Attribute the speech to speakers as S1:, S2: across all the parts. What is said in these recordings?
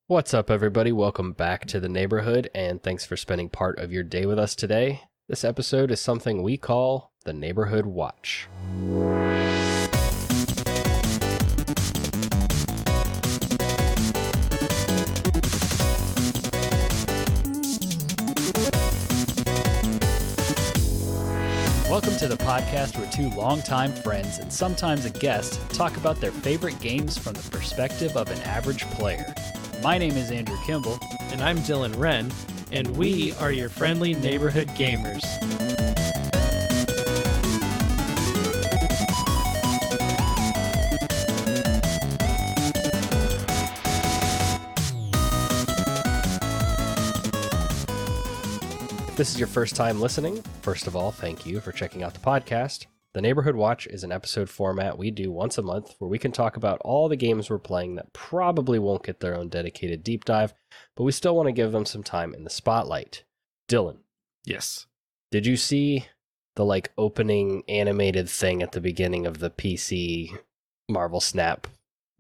S1: What's up, everybody? Welcome back to the neighborhood, and thanks for spending part of your day with us today. This episode is something we call the Neighborhood Watch.
S2: Welcome to the podcast where two longtime friends and sometimes a guest talk about their favorite games from the perspective of an average player. My name is Andrew Kimball.
S3: And I'm Dylan Wren, and we are your friendly neighborhood gamers.
S1: If this is your first time listening, first of all, thank you for checking out the podcast. The Neighborhood Watch is an episode format we do once a month where we can talk about all the games we're playing that probably won't get their own dedicated deep dive, but we still want to give them some time in the spotlight. Dylan.
S3: Yes.
S1: Did you see the opening animated thing at the beginning of the PC Marvel Snap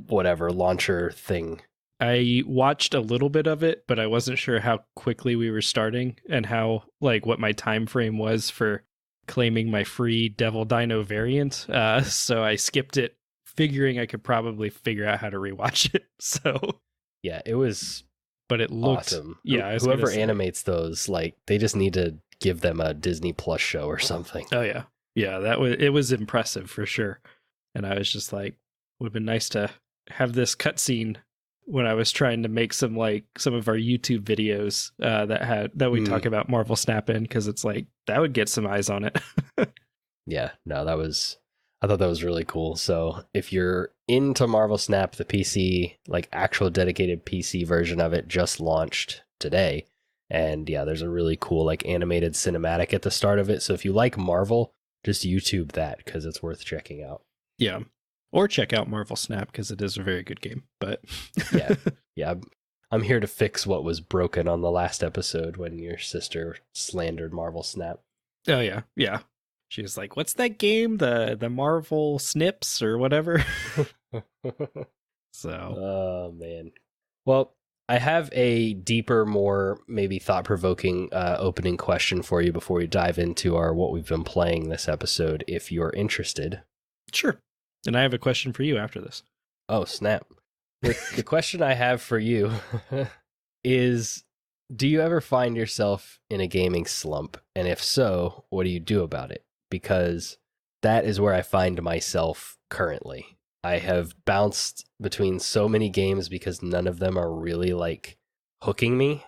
S1: whatever launcher thing?
S3: I watched a little bit of it, but I wasn't sure how quickly we were starting and how, what my time frame was for claiming my free Devil Dino variant. So I skipped it, figuring I could probably figure out how to rewatch it. So
S1: yeah, it was
S3: but it looked
S1: awesome.
S3: Yeah,
S1: whoever animates those, they just need to give them a Disney Plus show or something.
S3: Oh yeah. Yeah, it was impressive for sure. And I was just like, would have been nice to have this cutscene when I was trying to make some of our YouTube videos that we talk about Marvel Snap in, because it's that would get some eyes on it.
S1: Yeah, no, I thought that was really cool. So if you're into Marvel Snap, the PC, actual dedicated PC version of it just launched today. And yeah, there's a really cool animated cinematic at the start of it. So if you like Marvel, just YouTube that because it's worth checking out.
S3: Yeah. Or check out Marvel Snap because it is a very good game. But
S1: yeah, I'm here to fix what was broken on the last episode when your sister slandered Marvel Snap.
S3: Oh yeah, yeah. She was like, "What's that game? The Marvel Snips or whatever." So.
S1: Oh man. Well, I have a deeper, more maybe thought-provoking opening question for you before we dive into our what we've been playing this episode. If you're interested.
S3: Sure. And I have a question for you after this.
S1: Oh, snap. The question I have for you is, do you ever find yourself in a gaming slump? And if so, what do you do about it? Because that is where I find myself currently. I have bounced between so many games because none of them are really hooking me.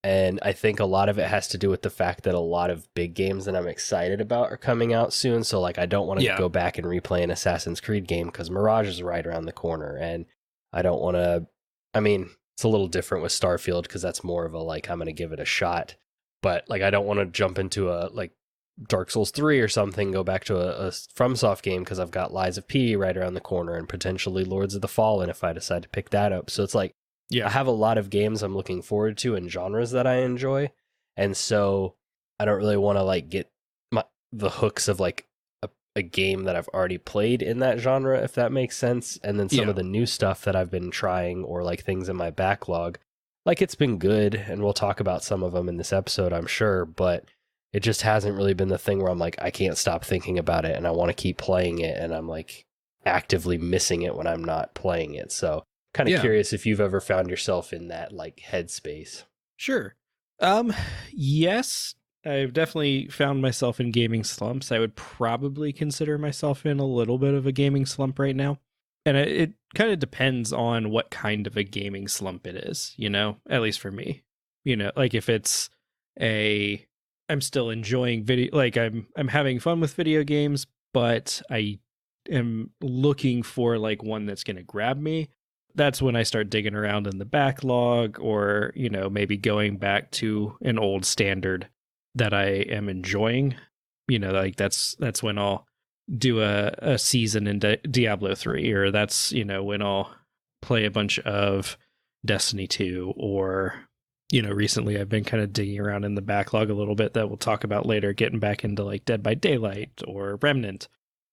S1: And I think a lot of it has to do with the fact that a lot of big games that I'm excited about are coming out soon. So I don't want to go back and replay an Assassin's Creed game because Mirage is right around the corner. And I don't want to, it's a little different with Starfield because that's more of a I'm going to give it a shot. But I don't want to jump into a Dark Souls 3 or something, go back to a FromSoft game because I've got Lies of P right around the corner and potentially Lords of the Fallen if I decide to pick that up. So it's I have a lot of games I'm looking forward to and genres that I enjoy. And so I don't really want to get the hooks of a game that I've already played in that genre, if that makes sense. And then some of the new stuff that I've been trying or things in my backlog, it's been good. And we'll talk about some of them in this episode, I'm sure. But it just hasn't really been the thing where I'm I can't stop thinking about it and I want to keep playing it. And I'm actively missing it when I'm not playing it. So kind of curious if you've ever found yourself in that headspace.
S3: Sure. Yes, I've definitely found myself in gaming slumps. I would probably consider myself in a little bit of a gaming slump right now. And it kind of depends on what kind of a gaming slump it is, at least for me. If it's I'm still enjoying video, I'm having fun with video games, but I am looking for one that's going to grab me. That's when I start digging around in the backlog or, maybe going back to an old standard that I am enjoying. That's when I'll do a season in Diablo 3, or that's, when I'll play a bunch of Destiny 2, or, recently I've been kind of digging around in the backlog a little bit that we'll talk about later, getting back into Dead by Daylight or Remnant.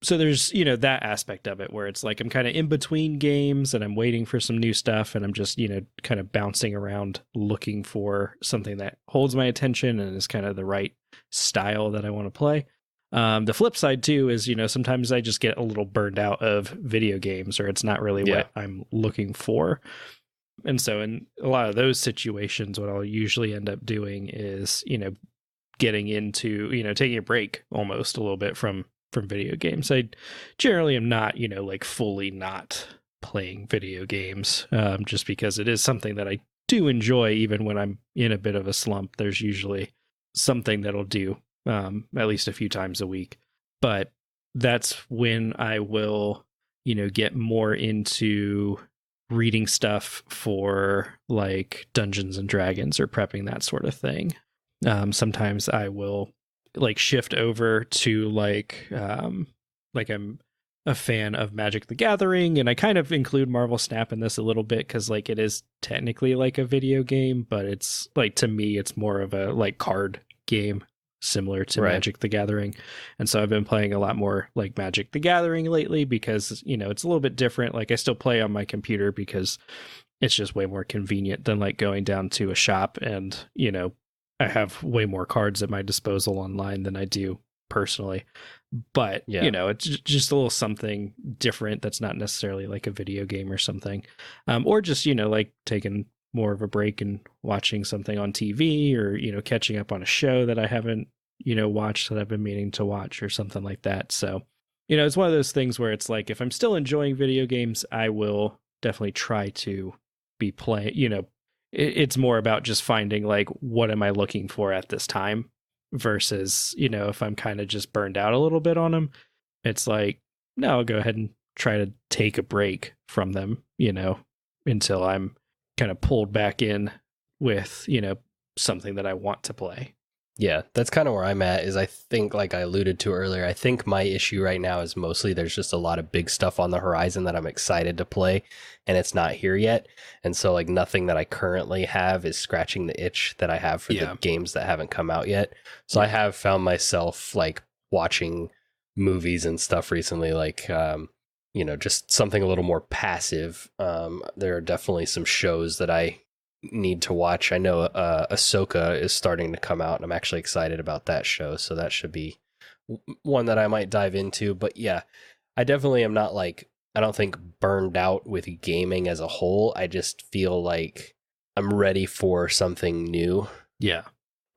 S3: so there's, you know, that aspect of it where it's like I'm kind of in between games and I'm waiting for some new stuff and I'm just, you know, kind of bouncing around looking for something that holds my attention and is kind of the right style that I want to play. The flip side too is, you know, sometimes I just get a little burned out of video games, or it's not really what I'm looking for. And so in a lot of those situations, what I'll usually end up doing is, you know, getting into, you know, taking a break almost a little bit from video games. I generally am not, you know, like fully not playing video games, just because it is something that I do enjoy. Even when I'm in a bit of a slump, there's usually something that'll do at least a few times a week. But that's when I will, you know, get more into reading stuff for like Dungeons and Dragons or prepping, that sort of thing. Sometimes I will like shift over to like I'm a fan of Magic the Gathering, and I kind of include Marvel Snap in this a little bit because like it is technically like a video game, but it's like, to me, it's more of a like card game similar to Magic the Gathering. And so I've been playing a lot more like Magic the Gathering lately because, you know, it's a little bit different. Like I still play on my computer because it's just way more convenient than like going down to a shop, and, you know, I have way more cards at my disposal online than I do personally. But, you know, it's just a little something different that's not necessarily like a video game or something. Or just, you know, like taking more of a break and watching something on TV, or, you know, catching up on a show that I haven't, you know, watched that I've been meaning to watch or something like that. So, you know, it's one of those things where it's like, if I'm still enjoying video games, I will definitely try to be playing, you know, it's more about just finding like, what am I looking for at this time versus, you know, if I'm kind of just burned out a little bit on them, it's like, no, I'll go ahead and try to take a break from them, you know, until I'm kind of pulled back in with, you know, something that I want to play.
S1: Yeah, that's kind of where I'm at. Is I think, like I alluded to earlier, I think my issue right now is mostly there's just a lot of big stuff on the horizon that I'm excited to play, and it's not here yet. And so like nothing that I currently have is scratching the itch that I have for the games that haven't come out yet. So I have found myself like watching movies and stuff recently, like you know, just something a little more passive. There are definitely some shows that I need to watch. I know Ahsoka is starting to come out, and I'm actually excited about that show, so that should be one that I might dive into. But yeah, I definitely am not like, I don't think burned out with gaming as a whole. I just feel like I'm ready for something new,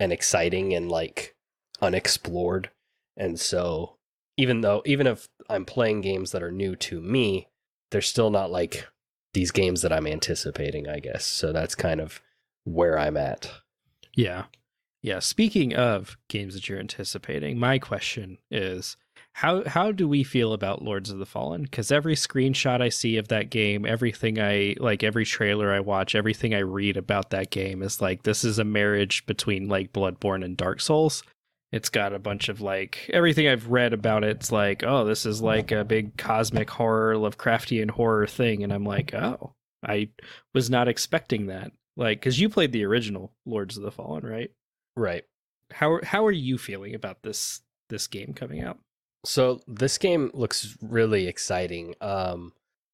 S1: and exciting and like unexplored. And so even if I'm playing games that are new to me, they're still not like these games that I'm anticipating, I guess. So that's kind of where I'm at.
S3: Yeah. Speaking of games that you're anticipating, my question is, how do we feel about Lords of the Fallen? Because every screenshot I see of that game, everything I like, every trailer I watch, everything I read about that game is like, this is a marriage between like Bloodborne and Dark Souls. It's got a bunch of like, everything I've read about it's like, oh, this is like a big cosmic horror, Lovecraftian horror thing. And I'm like, oh, I was not expecting that. Like, because you played the original Lords of the Fallen, right?
S1: Right.
S3: How are you feeling about this game coming out?
S1: So this game looks really exciting.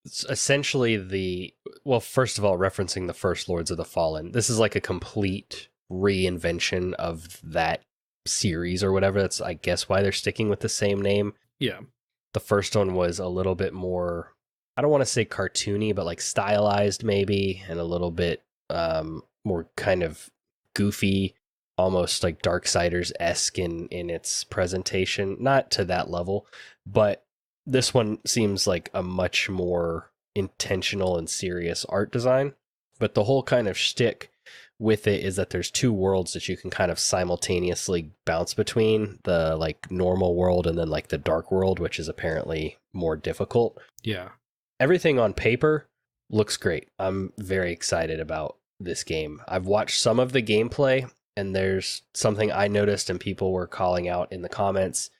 S1: It's essentially first of all, referencing the first Lords of the Fallen, this is like a complete reinvention of that series or whatever. That's, I guess, why they're sticking with the same name.
S3: Yeah.
S1: The first one was a little bit more, I don't want to say cartoony, but like stylized maybe, and a little bit more kind of goofy, almost like Darksiders-esque in its presentation. Not to that level, but this one seems like a much more intentional and serious art design. But the whole kind of shtick with it is that there's two worlds that you can kind of simultaneously bounce between, the like normal world and then like the dark world, which is apparently more difficult.
S3: Yeah.
S1: Everything on paper looks great. I'm very excited about this game. I've watched some of the gameplay, and there's something I noticed and people were calling out in the comments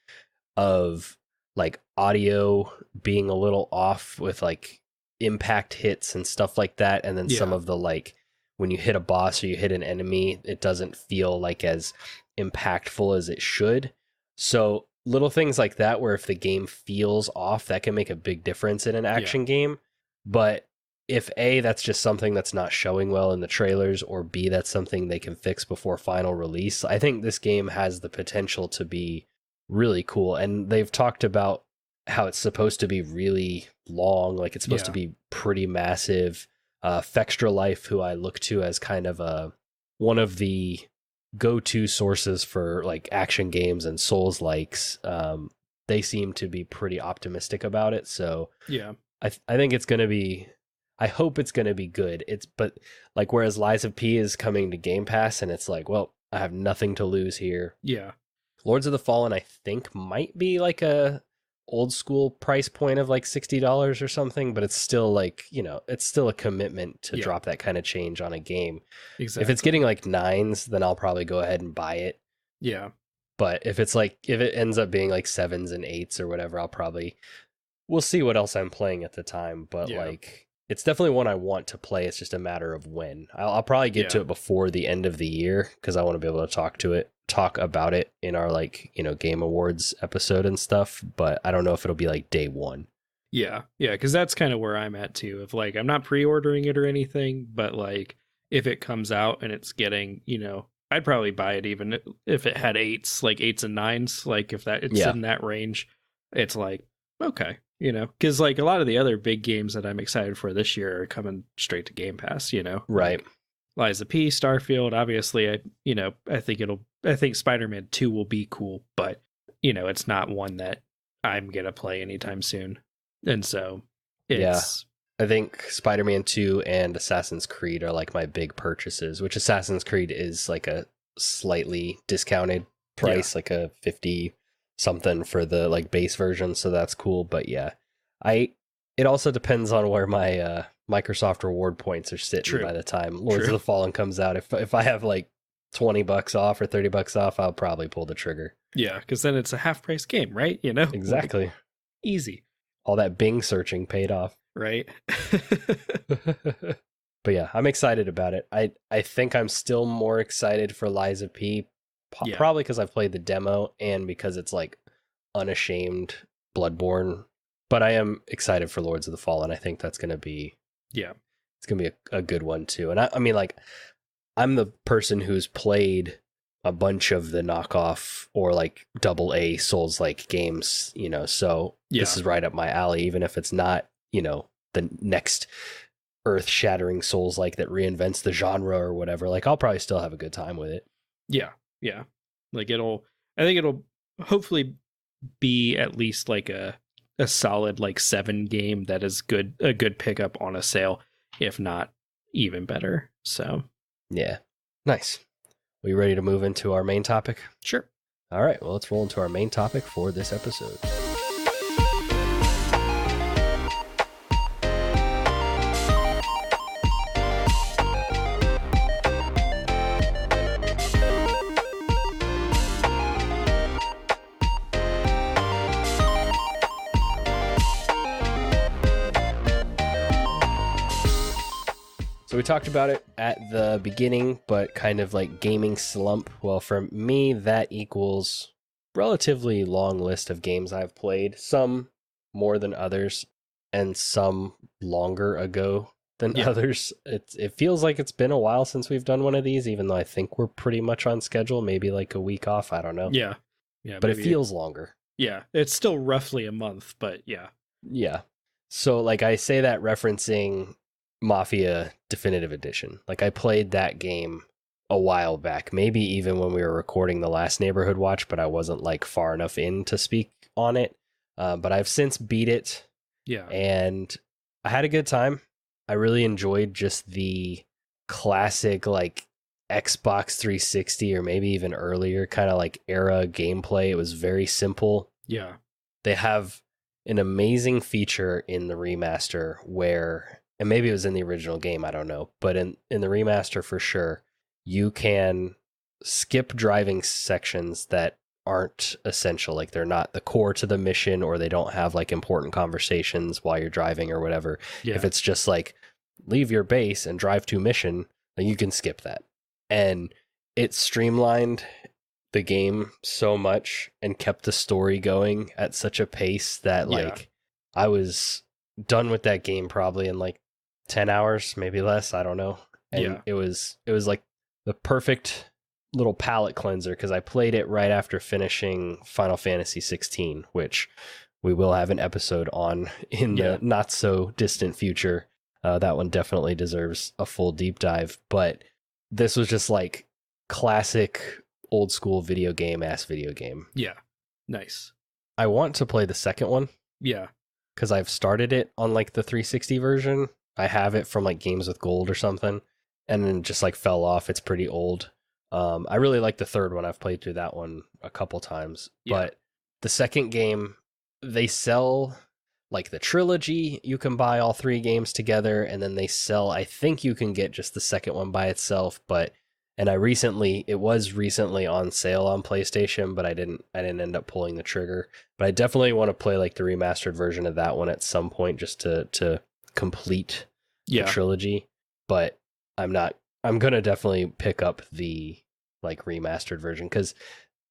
S1: of like audio being a little off with like impact hits and stuff like that. And then some of the like, when you hit a boss or you hit an enemy, it doesn't feel like as impactful as it should. So little things like that where if the game feels off, that can make a big difference in an action game. But if A, that's just something that's not showing well in the trailers, or B, that's something they can fix before final release, I think this game has the potential to be really cool. And they've talked about how it's supposed to be really long, like it's supposed to be pretty massive. Fextra Life, who I look to as kind of one of the go-to sources for like action games and Souls likes, they seem to be pretty optimistic about it. So I think it's going to be, I hope it's going to be good. But like, whereas Lies of P is coming to Game Pass and it's like, well, I have nothing to lose here.
S3: Yeah.
S1: Lords of the Fallen, I think, might be like a old school price point of like $60 or something, but it's still like, it's still a commitment to drop that kind of change on a game.
S3: Exactly.
S1: If it's getting like 9s, then I'll probably go ahead and buy it.
S3: Yeah.
S1: But if it ends up being like 7s and 8s or whatever, we'll see what else I'm playing at the time. But like, it's definitely one I want to play. It's just a matter of when. I'll probably get to it before the end of the year because I want to be able to talk about it in our like, Game Awards episode and stuff. But I don't know if it'll be like day one.
S3: Yeah. Yeah. Because that's kind of where I'm at too. If like, I'm not pre-ordering it or anything, but like if it comes out and it's getting, I'd probably buy it even if it had 8s, like 8s and 9s. Like if it's in that range, it's like, okay. Because like a lot of the other big games that I'm excited for this year are coming straight to Game Pass,
S1: Right.
S3: Like Lies of P, Starfield, obviously, I think Spider-Man 2 will be cool, but, it's not one that I'm going to play anytime soon. And so
S1: I think Spider-Man 2 and Assassin's Creed are like my big purchases, which Assassin's Creed is like a slightly discounted price, like a 50 something for the like base version, so that's cool. But it also depends on where my Microsoft reward points are sitting by the time Lords of the Fallen comes out. If I have like $20 off or $30 off, I'll probably pull the trigger.
S3: Yeah, because then it's a half price game, right?
S1: Exactly.
S3: Like, easy.
S1: All that Bing searching paid off.
S3: Right.
S1: But yeah, I'm excited about it. I think I'm still more excited for Lies of P. Probably because I've played the demo and because it's like unashamed Bloodborne. But I am excited for Lords of the Fallen. I think that's going to be it's going to be a good one too. And I mean, like, I'm the person who's played a bunch of the knockoff or like AA Souls like games, so this is right up my alley, even if it's not, the next earth shattering Souls like that reinvents the genre or whatever. Like, I'll probably still have a good time with it.
S3: Yeah. Like I think it'll hopefully be at least like a solid like 7 game that is a good pickup on a sale, if not even better. So
S1: yeah. Nice. Are you ready to move into our main topic?
S3: Sure.
S1: All right, well, let's roll into our main topic for this episode. So we talked about it at the beginning, but kind of like gaming slump. Well, for me, that equals relatively long list of games I've played, some more than others, and some longer ago than others. It feels like it's been a while since we've done one of these, even though I think we're pretty much on schedule, maybe like a week off, I don't know.
S3: Yeah.
S1: But it feels longer.
S3: Yeah, it's still roughly a month, but yeah.
S1: Yeah. So like I say that referencing Mafia Definitive Edition. Like, I played that game a while back, maybe even when we were recording the last Neighborhood Watch, but I wasn't like far enough in to speak on it. But I've since beat it.
S3: Yeah.
S1: And I had a good time. I really enjoyed just the classic like Xbox 360 or maybe even earlier kind of like era gameplay. It was very simple.
S3: Yeah.
S1: They have an amazing feature in the remaster where, and maybe it was in the original game, I don't know, but in the remaster for sure, you can skip driving sections that aren't essential. Like, they're not the core to the mission, or they don't have like important conversations while you're driving or whatever.
S3: Yeah.
S1: If it's just like leave your base and drive to mission, then you can skip that. And it's streamlined the game so much and kept the story going at such a pace that like I was done with that game probably in like 10 hours, maybe less, I don't know. And it was like the perfect little palate cleanser because I played it right after finishing Final Fantasy 16, which we will have an episode on in the not so distant future. That one definitely deserves a full deep dive, but this was just like classic old school video game.
S3: Yeah. Nice.
S1: I want to play the second one.
S3: Yeah.
S1: Because I've started it on like the 360 version. I have it from like Games with Gold or something, and then just like fell off. It's pretty old. I really like the third one. I've played through that one a couple times, but the second game, they sell like the trilogy. You can buy all three games together, and then they sell, I think you can get just the second one by itself, and it was recently on sale on PlayStation, but I didn't end up pulling the trigger. But I definitely want to play like the remastered version of that one at some point just to complete the trilogy. But I'm gonna definitely pick up the like remastered version, because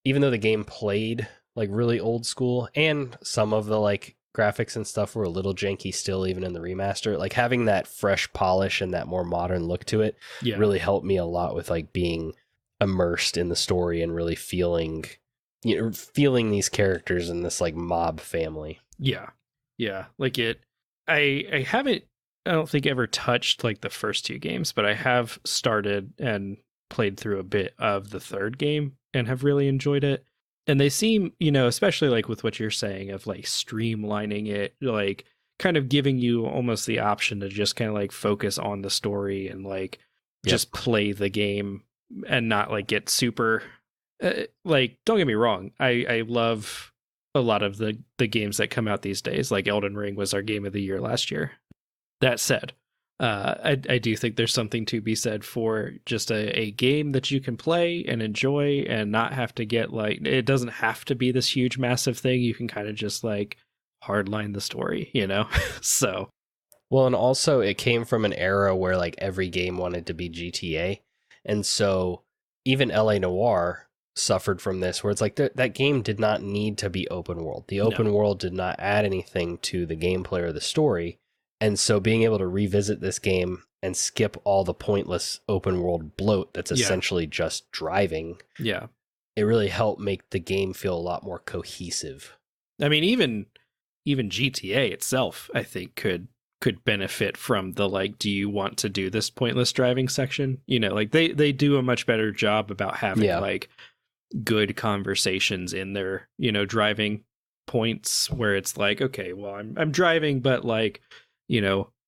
S1: even though the game played like really old school and some of the like graphics and stuff were a little janky still, even in the remaster, like having that fresh polish and that more modern look to it really helped me a lot with like being immersed in the story and really feeling these characters in this like mob family.
S3: Like I haven't, I don't think, ever touched like the first two games, but I have started and played through a bit of the third game and have really enjoyed it. And they seem, especially like with what you're saying of like streamlining it, like kind of giving you almost the option to just kind of like focus on the story and like just play the game and not like get super like, don't get me wrong. I love a lot of the games that come out these days. Like Elden Ring was our game of the year last year. That said, I do think there's something to be said for just a game that you can play and enjoy and not have to get like, it doesn't have to be this huge, massive thing. You can kind of just like hardline the story, So.
S1: Well, and also it came from an era where like every game wanted to be GTA. And so even LA Noire suffered from this, where it's like that game did not need to be open world. The open world did not add anything to the gameplay or the story. And so being able to revisit this game and skip all the pointless open world bloat that's essentially just driving. Yeah. It really helped make the game feel a lot more cohesive.
S3: I mean, even GTA itself, I think could benefit from the like, do you want to do this pointless driving section? Like they do a much better job about having like good conversations in their, driving points where it's like, okay, well, I'm driving, but like,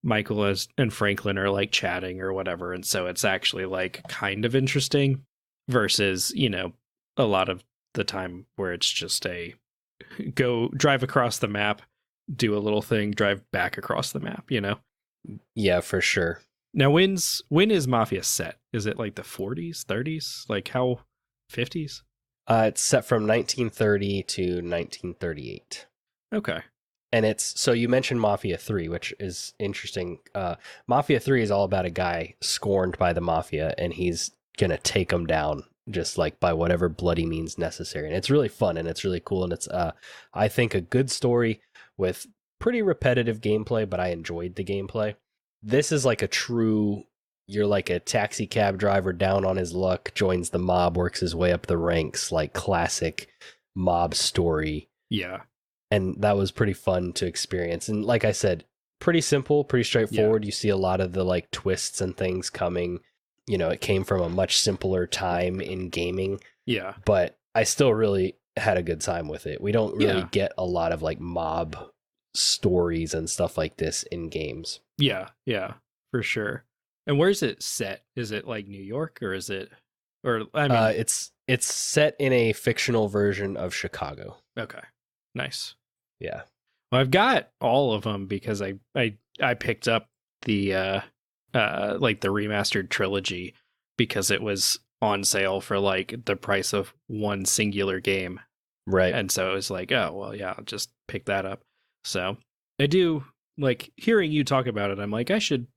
S3: Michael and Franklin are like chatting or whatever. And so it's actually like kind of interesting versus, a lot of the time where it's just a go drive across the map, do a little thing, drive back across the map,
S1: Yeah, for sure.
S3: Now, when is Mafia set? Is it like the 40s, 30s? Like how 50s?
S1: It's set from 1930 to 1938.
S3: Okay.
S1: And it's, so you mentioned Mafia 3, which is interesting. Mafia 3 is all about a guy scorned by the Mafia, and he's going to take them down just like by whatever bloody means necessary. And it's really fun and it's really cool. And it's, I think, a good story with pretty repetitive gameplay, but I enjoyed the gameplay. This is like a true, you're like a taxi cab driver down on his luck, joins the mob, works his way up the ranks, like classic mob story.
S3: Yeah.
S1: And that was pretty fun to experience. And like I said, pretty simple, pretty straightforward. You see a lot of the like twists and things coming. It came from a much simpler time in gaming. Yeah. But I still really had a good time with it. We don't really get a lot of like mob stories and stuff like this in games.
S3: Yeah, for sure. And where's it set? Is it like New York or is it, or I mean,
S1: it's set in a fictional version of Chicago.
S3: Okay. Nice.
S1: Yeah.
S3: Well, I've got all of them because I picked up the like the remastered trilogy because it was on sale for like the price of one singular game.
S1: Right.
S3: And so it was like, oh, well, yeah, I'll just pick that up. So I do like hearing you talk about it. I'm like, I should,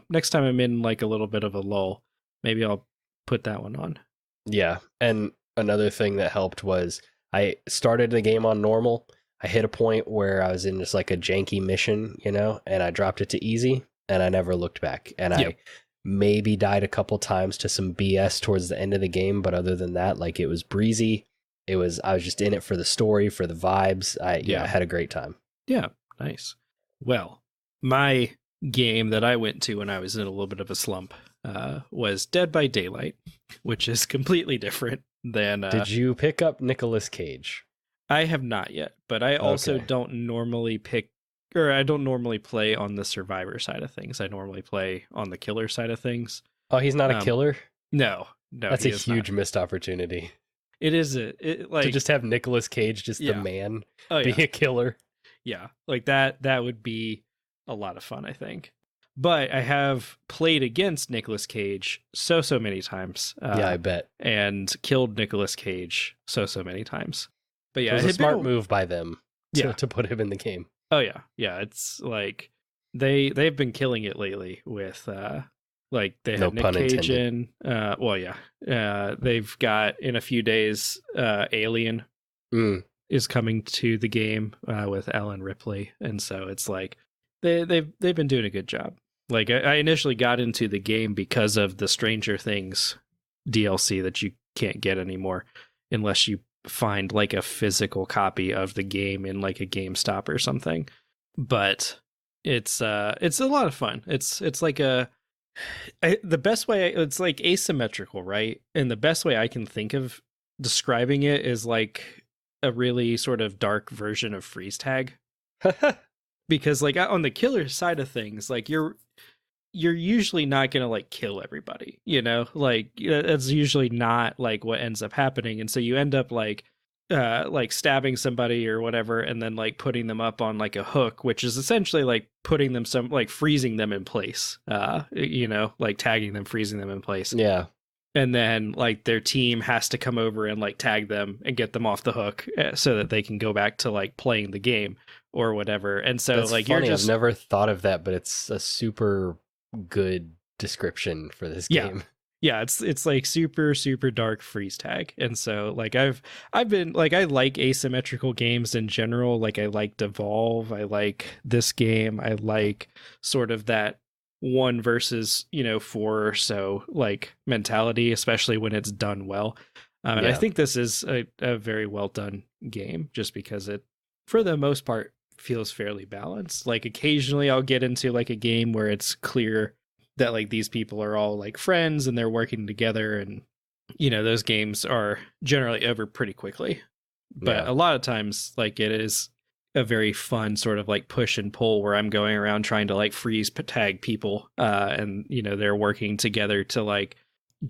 S3: next time I'm in like a little bit of a lull, maybe I'll put that one on.
S1: Yeah. And another thing that helped was I started the game on normal. I hit a point where I was in just like a janky mission, and I dropped it to easy, and I never looked back. And I maybe died a couple times to some BS towards the end of the game, but other than that, like, it was breezy. I was just in it for the story, for the vibes. I had a great time.
S3: Yeah, nice. Well, my game that I went to when I was in a little bit of a slump was Dead by Daylight, which is completely different than...
S1: Did you pick up Nicolas Cage?
S3: I have not yet, but I also don't normally I don't normally play on the survivor side of things. I normally play on the killer side of things.
S1: Oh, he's not a killer?
S3: No.
S1: That's a huge missed opportunity.
S3: It is like
S1: to just have Nicolas Cage, the man, be a killer.
S3: Yeah, like that would be a lot of fun, I think. But I have played against Nicolas Cage so many times.
S1: Yeah, I bet.
S3: And killed Nicolas Cage so many times. But yeah,
S1: it was a smart move by them to put him in the game.
S3: Oh yeah. Yeah, it's like they've been killing it lately with like they have Nick Cage in. They've got in a few days Alien is coming to the game with Ellen Ripley, and so it's like they've been doing a good job. Like I initially got into the game because of the Stranger Things DLC that you can't get anymore unless you find like a physical copy of the game in like a GameStop or something. But it's a lot of fun. It's like the best way, it's like asymmetrical, right? And the best way I can think of describing it is like a really sort of dark version of freeze tag. Because like on the killer side of things, like you're usually not going to like kill everybody, like that's usually not like what ends up happening. And so you end up like stabbing somebody or whatever, and then like putting them up on like a hook, which is essentially like putting them like freezing them in place, like tagging them, freezing them in place.
S1: Yeah.
S3: And then like their team has to come over and like tag them and get them off the hook so that they can go back to like playing the game or whatever. And so
S1: that's
S3: like
S1: funny.
S3: You're just...
S1: I've never thought of that, but it's a super good description for this game.
S3: Yeah, it's like super dark freeze tag. And so like I've been like, I like asymmetrical games in general. Like I like Devolve, I like this game, I like sort of that 1 versus 4 or so like mentality, especially when it's done well. And I think this is a very well done game, just because it for the most part feels fairly balanced. Like occasionally I'll get into like a game where it's clear that like these people are all like friends and they're working together, and those games are generally over pretty quickly. But a lot of times like it is a very fun sort of like push and pull where I'm going around trying to like freeze tag people and they're working together to like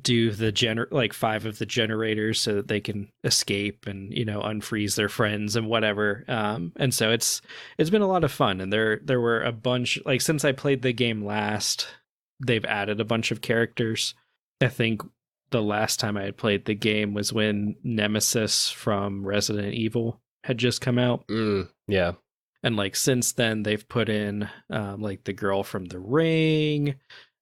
S3: do the like 5 of the generators so that they can escape and unfreeze their friends and whatever. And so it's been a lot of fun, and there were a bunch, like since I played the game last, they've added a bunch of characters. I think the last time I had played the game was when Nemesis from Resident Evil had just come out.
S1: Yeah.
S3: And like since then they've put in like the girl from The Ring,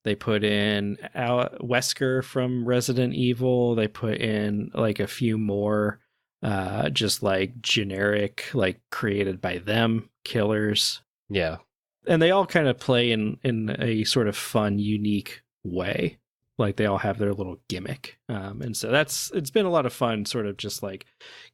S3: they put in Wesker from Resident Evil, they put in like a few more just like generic, like created by them killers.
S1: Yeah.
S3: And they all kind of play in a sort of fun, unique way. Like they all have their little gimmick. And so it's been a lot of fun sort of just like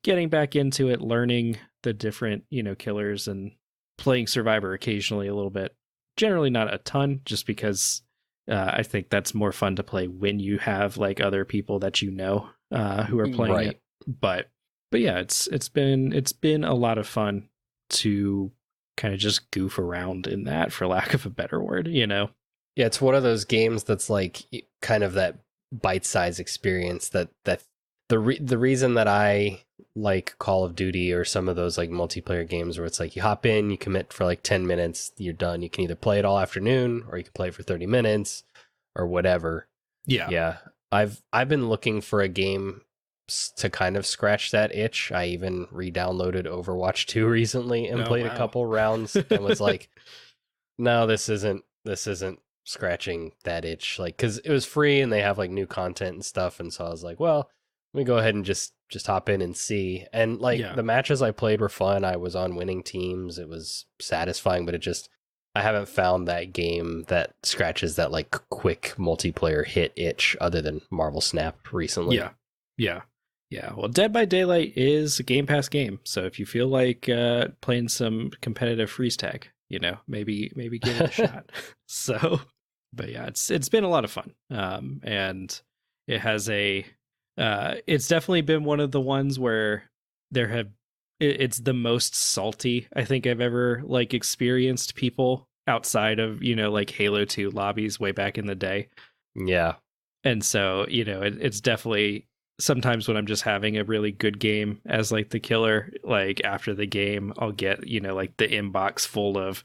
S3: getting back into it, learning the different, killers, and playing Survivor occasionally a little bit. Generally not a ton, just because I think that's more fun to play when you have like other people that who are playing it. But yeah, it's been a lot of fun to kind of just goof around in that, for lack of a better word, Yeah,
S1: it's one of those games that's like kind of that bite-sized experience that the reason that I like Call of Duty or some of those like multiplayer games where it's like you hop in, you commit for like 10 minutes, you're done. You can either play it all afternoon or you can play it for 30 minutes or whatever. Yeah. I've been looking for a game to kind of scratch that itch. I even re-downloaded Overwatch 2 recently and played a couple rounds and was like, no, this isn't scratching that itch, like, because it was free and they have like new content and stuff, and so I was like, well, let me go ahead and just just hop in and see. And like the matches I played were fun. I was on winning teams. It was satisfying, but I haven't found that game that scratches that like quick multiplayer hit itch other than Marvel Snap recently.
S3: Yeah. Well, Dead by Daylight is a Game Pass game, so if you feel like playing some competitive freeze tag, maybe give it a shot. So, but yeah, it's been a lot of fun, and it has it's definitely been one of the ones where it's the most salty I think I've ever like experienced people outside of like Halo 2 lobbies way back in the day.
S1: Yeah,
S3: and so it's definitely. Sometimes when I'm just having a really good game as like the killer, like after the game, I'll get, like the inbox full of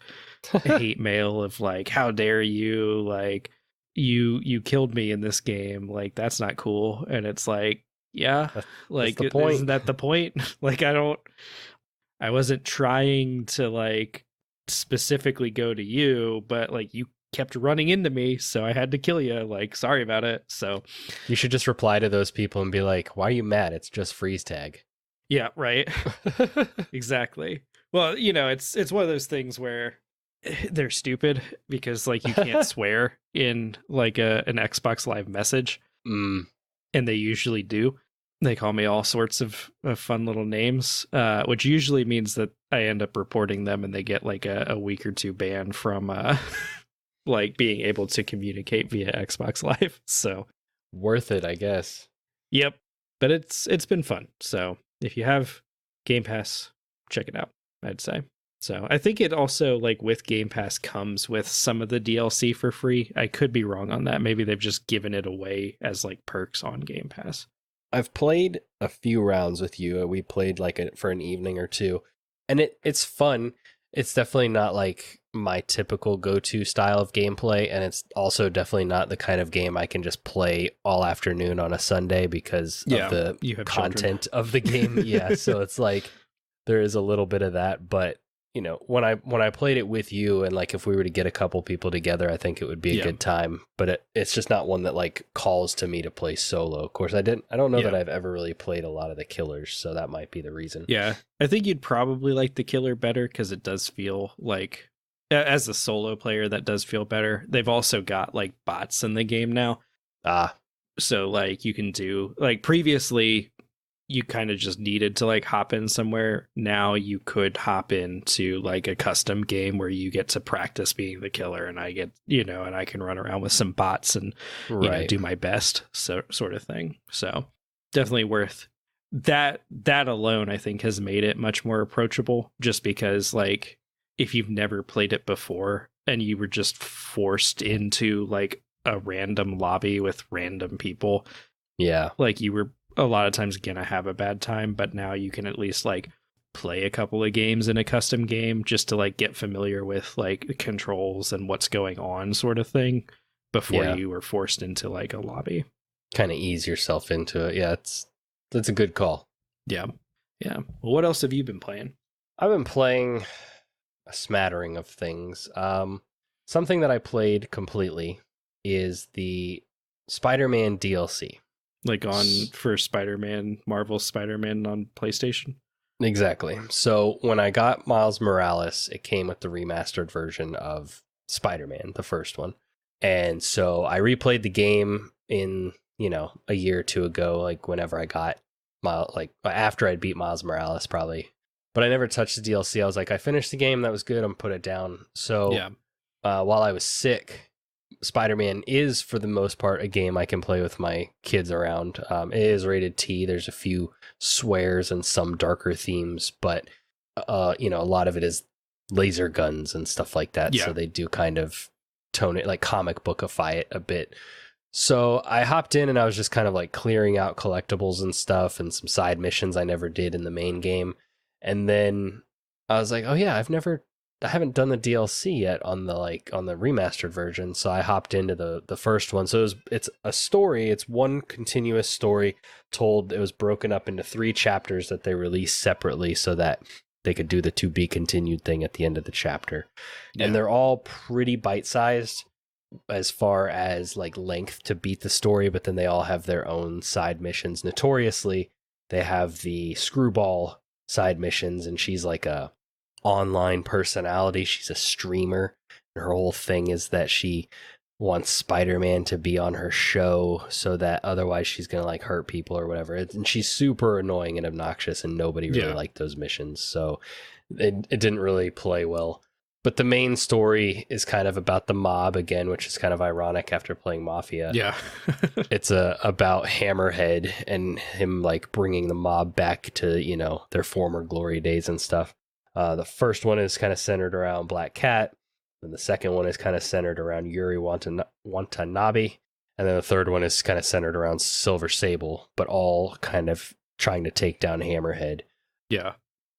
S3: hate mail of like, how dare you? Like you killed me in this game. Like, that's not cool. And it's like, yeah, like,
S1: the point.
S3: Isn't that the point? Like, I wasn't trying to like specifically go to you, but like you kept running into me, so I had to kill you. Like, sorry about it. So
S1: you should just reply to those people and be like, why are you mad? It's just freeze tag.
S3: Yeah, right. Exactly. Well, it's one of those things where they're stupid because like you can't swear in like an Xbox Live message. And they usually do. They call me all sorts of fun little names, which usually means that I end up reporting them and they get like a week or two ban from like being able to communicate via Xbox Live. So
S1: worth it, I guess.
S3: Yep. But it's been fun. So if you have Game Pass, check it out, I'd say. So I think it also like with Game Pass comes with some of the DLC for free. I could be wrong on that. Maybe they've just given it away as like perks on Game Pass.
S1: I've played a few rounds with you. We played like for an evening or two, and it's fun. It's definitely not like my typical go-to style of gameplay, and it's also definitely not the kind of game I can just play all afternoon on a Sunday because of the content of the game. Yeah, so it's like there is a little bit of that, but when I played it with you, and like if we were to get a couple people together, I think it would be a good time. But it's just not one that like calls to me to play solo. Of course, I don't know that I've ever really played a lot of the killers, so that might be the reason.
S3: Yeah, I think you'd probably like the killer better because it does feel like, as a solo player, that does feel better. They've also got like bots in the game now. So like you can do like previously you kind of just needed to like hop in somewhere. Now you could hop into like a custom game where you get to practice being the killer, and I get, and I can run around with some bots and do my best, so sort of thing. So definitely worth that. That alone, I think, has made it much more approachable, just because like if you've never played it before and you were just forced into like a random lobby with random people, like you were a lot of times gonna have a bad time, but now you can at least like play a couple of games in a custom game just to like get familiar with like the controls and what's going on, sort of thing, before you were forced into like a lobby.
S1: Kind of ease yourself into it. Yeah, that's a good call.
S3: Yeah. Well, what else have you been playing?
S1: I've been playing a smattering of things. Something that I played completely is the Spider-Man DLC.
S3: Like for Spider-Man, Marvel Spider-Man on PlayStation?
S1: Exactly. So when I got Miles Morales, it came with the remastered version of Spider-Man, the first one. And so I replayed the game in, a year or two ago, like whenever I got after I'd beat Miles Morales probably. But I never touched the DLC. I was like, I finished the game, that was good, I'm put it down. So while I was sick, Spider-Man is, for the most part, a game I can play with my kids around. It is rated T. There's a few swears and some darker themes, but a lot of it is laser guns and stuff like that. So they do kind of tone it, like comic bookify it a bit. So I hopped in and I was just kind of like clearing out collectibles and stuff and some side missions I never did in the main game. And then I was like, oh yeah, I haven't done the DLC yet on the remastered version, so I hopped into the first one. So it's a story. It's one continuous story told. It was broken up into 3 chapters that they released separately so that they could do the to be continued thing at the end of the chapter. And they're all pretty bite-sized as far as like length to beat the story, but then they all have their own side missions. Notoriously, they have the Screwball side missions, and she's like a online personality. She's a streamer. Her whole thing is that she wants Spider-Man to be on her show so that otherwise she's gonna like hurt people or whatever. And she's super annoying and obnoxious, and nobody really liked those missions, so it didn't really play well. But the main story is kind of about the mob again, which is kind of ironic after playing Mafia.
S3: Yeah.
S1: It's about Hammerhead and him like bringing the mob back to, you know, their former glory days and stuff. The first one is kind of centered around Black Cat, and the second one is kind of centered around Yuri Watanabe, and then the third one is kind of centered around Silver Sable, but all kind of trying to take down Hammerhead.
S3: Yeah.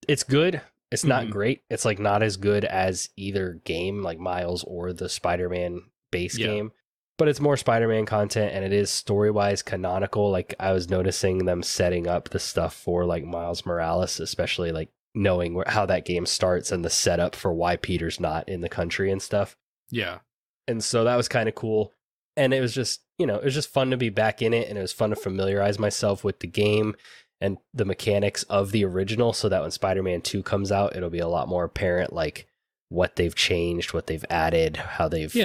S1: It's good. It's not great. It's like not as good as either game, like Miles or the Spider-Man base game, but it's more Spider-Man content, and it is story-wise canonical. Like I was noticing them setting up the stuff for like Miles Morales, especially like knowing how that game starts and the setup for why Peter's not in the country and stuff.
S3: Yeah.
S1: And so that was kind of cool. And it was just, you know, it was just fun to be back in it, and it was fun to familiarize myself with the game and the mechanics of the original, so that when Spider-Man 2 comes out, it'll be a lot more apparent, like what they've changed, what they've added, how they've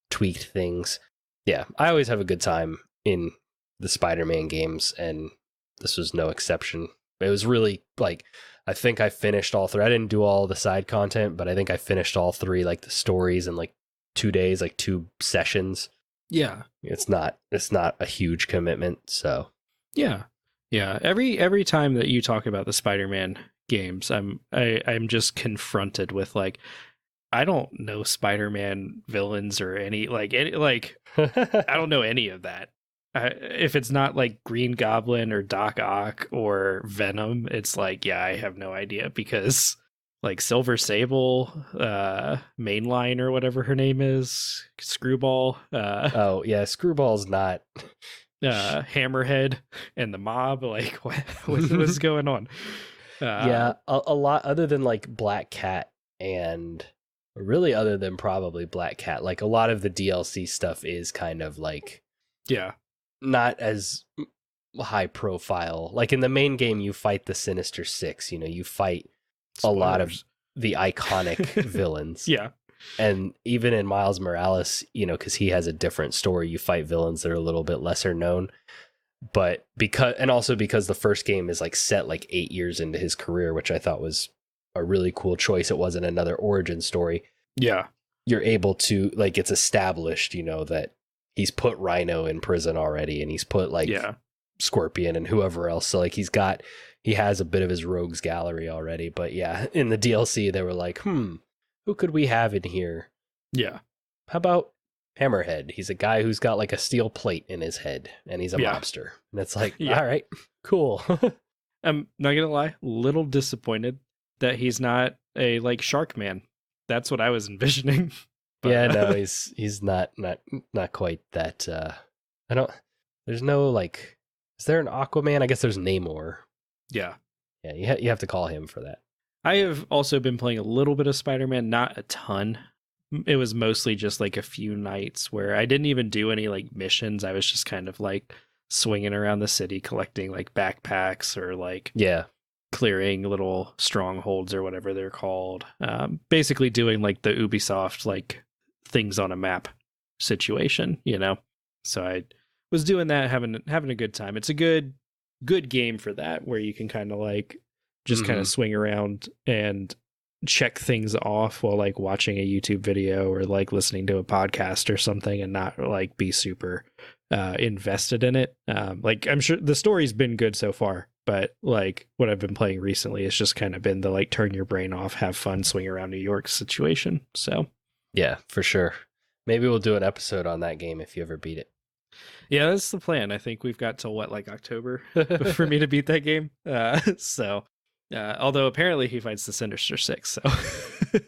S1: tweaked things. Yeah, I always have a good time in the Spider-Man games, and this was no exception. It was really, like, I think I finished all three. I didn't do all the side content, but I think I finished all three, like the stories in like 2 days, like 2 sessions.
S3: Yeah.
S1: It's not a huge commitment, so.
S3: Yeah. Yeah, every time that you talk about the Spider-Man games, I'm just confronted with like, I don't know Spider-Man villains or any I don't know any of that. If it's not like Green Goblin or Doc Ock or Venom, it's like, yeah, I have no idea, because like Silver Sable, Mainline or whatever her name is, Screwball.
S1: Oh yeah, Screwball's not.
S3: Hammerhead and the mob, like what's going on?
S1: Yeah, a lot other than like Black Cat, and really other than probably Black Cat, like a lot of the DLC stuff is kind of like not as high profile. Like in the main game, you fight the Sinister Six, you know, you fight a lot of the iconic villains.
S3: Yeah.
S1: And even in Miles Morales, you know, because he has a different story, you fight villains that are a little bit lesser known. But because the first game is like set like 8 years into his career, which I thought was a really cool choice. It wasn't another origin story.
S3: Yeah.
S1: You're able to, like, it's established, you know, that he's put Rhino in prison already, and he's put like Scorpion and whoever else. So like he has a bit of his rogues gallery already. But yeah, in the DLC, they were like, who could we have in here?
S3: Yeah.
S1: How about Hammerhead? He's a guy who's got like a steel plate in his head, and he's a mobster. And it's like, all right, cool.
S3: I'm not gonna lie, little disappointed that he's not a like Shark Man. That's what I was envisioning. But,
S1: yeah, no, he's not quite that. There's no like. Is there an Aquaman? I guess there's Namor.
S3: Yeah.
S1: Yeah, you have to call him for that.
S3: I have also been playing a little bit of Spider-Man, not a ton. It was mostly just like a few nights where I didn't even do any like missions. I was just kind of like swinging around the city collecting like backpacks or like clearing little strongholds or whatever they're called. Basically doing like the Ubisoft like things on a map situation, you know. So I was doing that, having a good time. It's a good game for that, where you can kind of like just kind of swing around and check things off while like watching a YouTube video or like listening to a podcast or something, and not like be super invested in it. Like I'm sure the story's been good so far, but like what I've been playing recently has just kind of been the like turn your brain off, have fun, swing around New York situation. So
S1: yeah, for sure. Maybe we'll do an episode on that game if you ever beat it.
S3: Yeah, that's the plan. I think we've got till like October for me to beat that game. Although apparently he fights the Sinister Six, so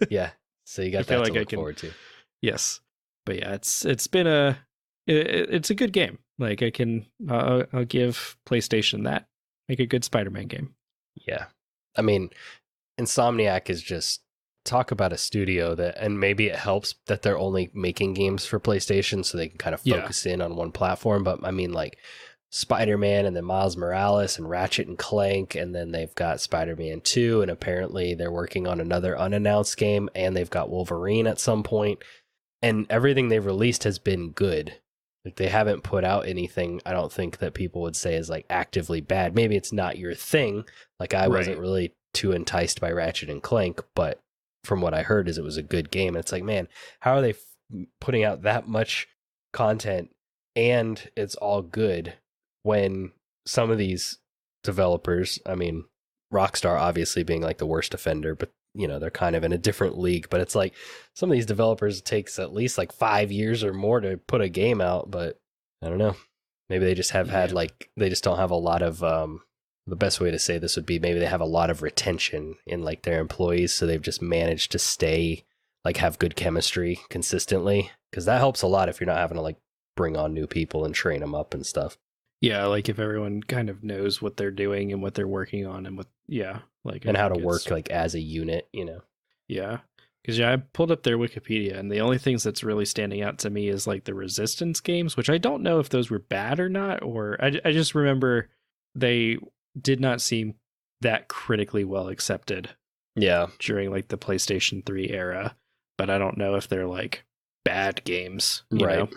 S1: yeah, so you got that to look forward to.
S3: Yes, but yeah, it's been it's a good game. Like I'll give PlayStation that. Make a good Spider-Man game.
S1: Yeah, I mean, Insomniac is just talk about a studio that, and maybe it helps that they're only making games for PlayStation, so they can kind of focus in on one platform. But I mean, like Spider-Man and then Miles Morales and Ratchet and Clank, and then they've got Spider-Man 2, and apparently they're working on another unannounced game, and they've got Wolverine at some point, and everything they've released has been good. Like, they haven't put out anything I don't think that people would say is like actively bad. Maybe it's not your thing. Like, I wasn't really too enticed by Ratchet and Clank, but from what I heard is it was a good game. And it's like, man, how are they putting out that much content and it's all good when some of these developers, I mean, Rockstar obviously being like the worst offender, but you know, they're kind of in a different league. But it's like some of these developers, it takes at least like 5 years or more to put a game out. But I don't know, maybe they just have had like, they just don't have a lot of the best way to say this would be maybe they have a lot of retention in like their employees, so they've just managed to stay, like, have good chemistry consistently, because that helps a lot if you're not having to like bring on new people and train them up and stuff.
S3: Yeah, like if everyone kind of knows what they're doing and what they're working on and what, like,
S1: and how to work like as a unit, you know.
S3: Yeah, because I pulled up their Wikipedia, and the only things that's really standing out to me is like the Resistance games, which I don't know if those were bad or not, or I just remember they did not seem that critically well accepted.
S1: Yeah,
S3: during like the PlayStation 3 era, but I don't know if they're like bad games, you know?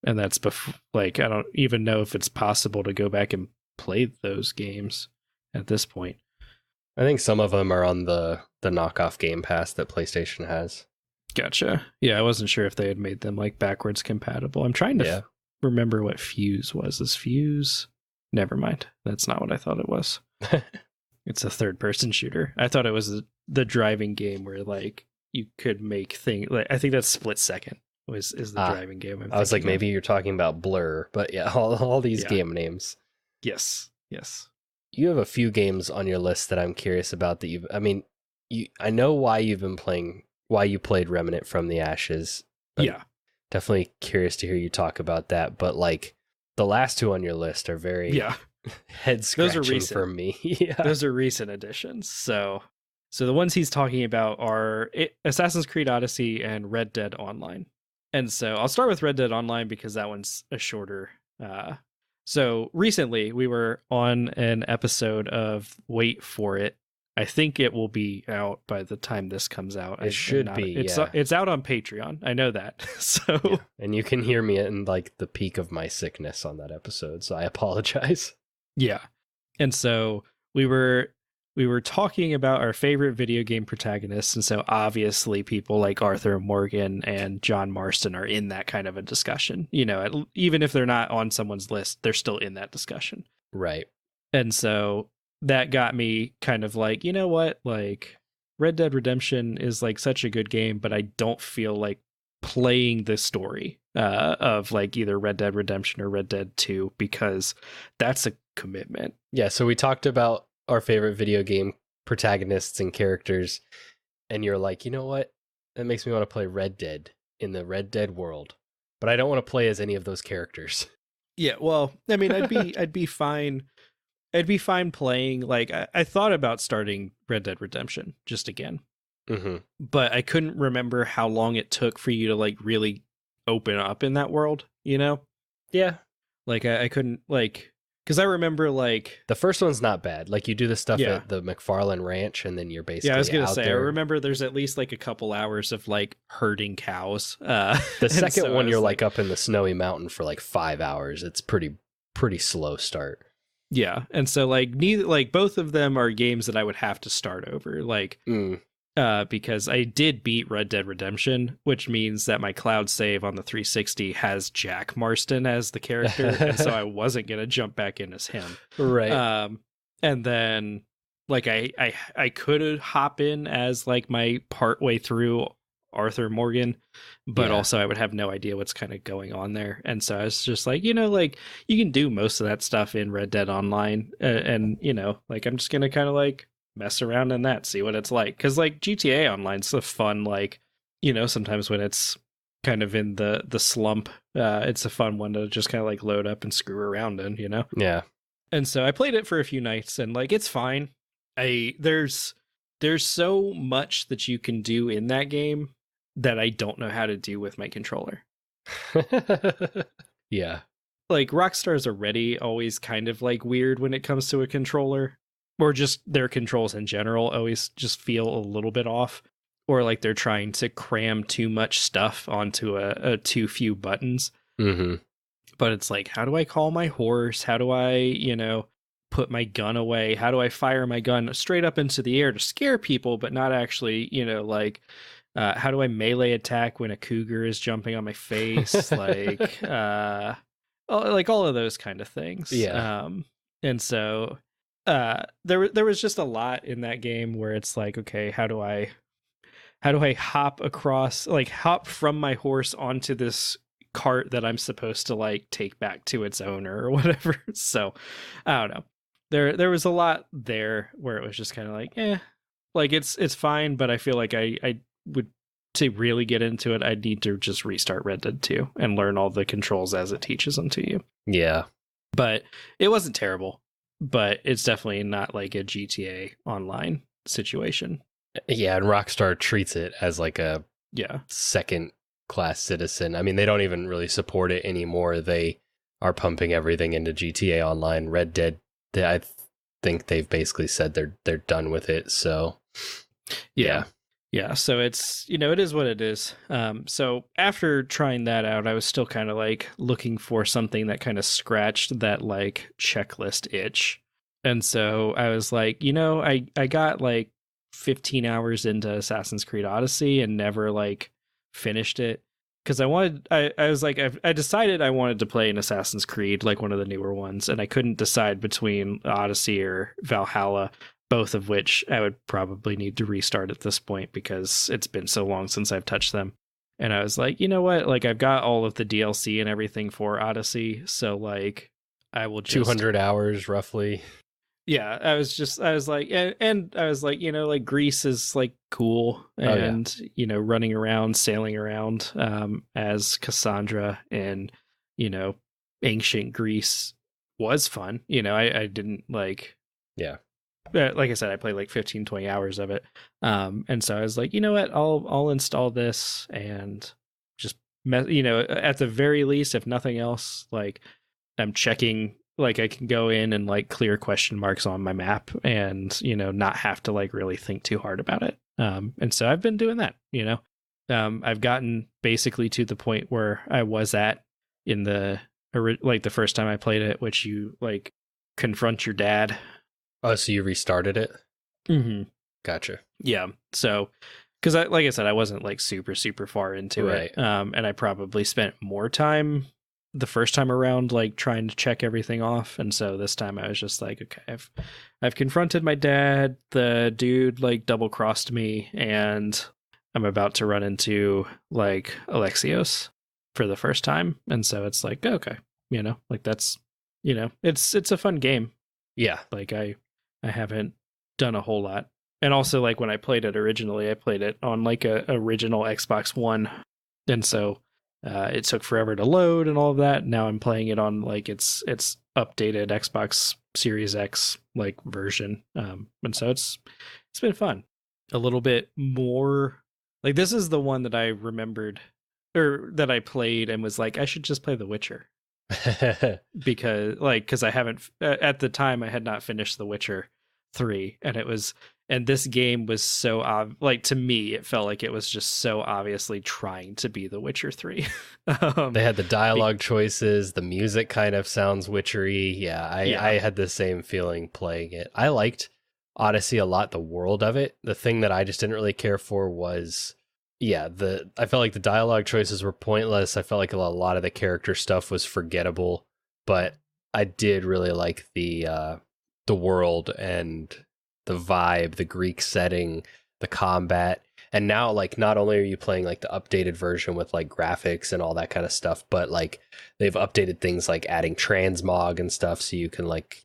S3: And that's like, I don't even know if it's possible to go back and play those games at this point.
S1: I think some of them are on the knockoff Game Pass that PlayStation has.
S3: Gotcha. Yeah, I wasn't sure if they had made them like backwards compatible. I'm trying to remember what Fuse was. Is Fuse? Never mind. That's not what I thought it was. It's a third-person shooter. I thought it was the driving game where like you could make things. Like, I think that's Split Second is the driving game.
S1: I was like, maybe you're talking about Blur, but yeah, all these game names.
S3: Yes.
S1: You have a few games on your list that I'm curious about that you've. I mean, I know why you've been playing. Why you played Remnant from the Ashes. Definitely curious to hear you talk about that. But like, the last two on your list are very head scratching. Those are recent for me.
S3: Those are recent additions. So the ones he's talking about are Assassin's Creed Odyssey and Red Dead Online. And so I'll start with Red Dead Online because that one's a shorter. So recently we were on an episode of Wait For It. I think it will be out by the time this comes out.
S1: It should be.
S3: It's out on Patreon. I know that. So
S1: and you can hear me in like the peak of my sickness on that episode, so I apologize.
S3: Yeah. And so we were talking about our favorite video game protagonists, and so obviously people like Arthur Morgan and John Marston are in that kind of a discussion. You know, even if they're not on someone's list, they're still in that discussion.
S1: Right.
S3: And so that got me kind of like, you know what, like Red Dead Redemption is like such a good game, but I don't feel like playing the story of like either Red Dead Redemption or Red Dead 2 because that's a commitment.
S1: Yeah, so we talked about our favorite video game protagonists and characters, and you're like, you know what? That makes me want to play Red Dead in the Red Dead world, but I don't want to play as any of those characters.
S3: Yeah, well, I mean, I'd be fine. I'd be fine playing, like, I thought about starting Red Dead Redemption just again, but I couldn't remember how long it took for you to, like, really open up in that world, you know?
S1: Yeah.
S3: Like, I couldn't, like, because I remember, like...
S1: The first one's not bad. Like, you do the stuff at the McFarlane Ranch, and then you're basically
S3: I was going to say,
S1: there.
S3: I remember there's at least, like, a couple hours of, like, herding cows.
S1: The second one, you're, like, up in the snowy mountain for, like, 5 hours. It's pretty slow start.
S3: Yeah, and so like both of them are games that I would have to start over, like because I did beat Red Dead Redemption, which means that my cloud save on the 360 has Jack Marston as the character, and so I wasn't gonna jump back in as him.
S1: Right.
S3: And then like I could hop in as like my part way through Arthur Morgan, but also I would have no idea what's kind of going on there. And so I was just like, you know, like you can do most of that stuff in Red Dead Online, and you know, like I'm just gonna kind of like mess around in that, see what it's like, because like GTA Online's a fun, like, you know, sometimes when it's kind of in the slump, it's a fun one to just kind of like load up and screw around in, you know.
S1: Yeah.
S3: And so I played it for a few nights, and like it's fine. There's so much that you can do in that game that I don't know how to do with my controller.
S1: Yeah.
S3: like Rockstar's already always kind of like weird when it comes to a controller, or just their controls in general always just feel a little bit off, or like they're trying to cram too much stuff onto a too few buttons.
S1: Mm-hmm.
S3: But it's like, how do I call my horse? How do I, put my gun away? How do I fire my gun straight up into the air to scare people, but not actually, how do I melee attack when a cougar is jumping on my face? Like all of those kind of things.
S1: Yeah.
S3: And so there was just a lot in that game where it's like, okay, how do I hop from my horse onto this cart that I'm supposed to like take back to its owner or whatever. So I don't know. There was a lot there where it was just kind of like, like it's fine, but I feel like I would, to really get into it, I'd need to just restart Red Dead 2 and learn all the controls as it teaches them to you.
S1: Yeah.
S3: But it wasn't terrible, but it's definitely not like a GTA Online situation.
S1: Yeah, and Rockstar treats it as like a second class citizen. I mean, they don't even really support it anymore. They are pumping everything into GTA Online. Red Dead, I think they've basically said they're done with it. So yeah.
S3: So it's, it is what it is. So after trying that out, I was still kind of like looking for something that kind of scratched that like checklist itch. And so I was like, I got like 15 hours into Assassin's Creed Odyssey and never like finished it. Because I decided I wanted to play an Assassin's Creed, like one of the newer ones, and I couldn't decide between Odyssey or Valhalla, both of which I would probably need to restart at this point because it's been so long since I've touched them. And I was like, you know what? Like, I've got all of the DLC and everything for Odyssey, so like, I will just
S1: 200 hours roughly.
S3: Yeah, I was like, and I was like, like Greece is like cool, and running around, sailing around as Cassandra in ancient Greece was fun. I didn't like, like I said, I played like 15, 20 hours of it, and so I was like, you know what, I'll install this and just at the very least, if nothing else, like I'm checking. Like I can go in and like clear question marks on my map and, not have to like really think too hard about it. And so I've been doing that, I've gotten basically to the point where I was at in the first time I played it, which you like confront your dad.
S1: Oh, so you restarted it?
S3: Mm-hmm.
S1: Gotcha.
S3: Yeah. So, because like I said, I wasn't like super, super far into it. And I probably spent more time the first time around, like trying to check everything off. And so this time I was just like, okay, I've confronted my dad. The dude like double crossed me and I'm about to run into like Alexios for the first time. And so it's like, okay, like that's, it's a fun game.
S1: Yeah.
S3: Like I haven't done a whole lot. And also like when I played it originally, I played it on like a original Xbox One. And so it took forever to load and all of that. Now I'm playing it on like its updated Xbox Series X like version. And so it's been fun. A little bit more like this is the one that I remembered or that I played and was like, I should just play The Witcher. because I haven't at the time I had not finished The Witcher 3 and this game was so like to me it felt like it was just so obviously trying to be The Witcher 3.
S1: They had the dialogue choices, the music kind of sounds witchery. I had the same feeling playing it. I liked Odyssey a lot, the world of it. The thing that I just didn't really care for was I felt like the dialogue choices were pointless. I felt like a lot of the character stuff was forgettable, but I did really like the world and the vibe, the Greek setting, the combat. And now like not only are you playing like the updated version with like graphics and all that kind of stuff, but like they've updated things like adding transmog and stuff so you can like,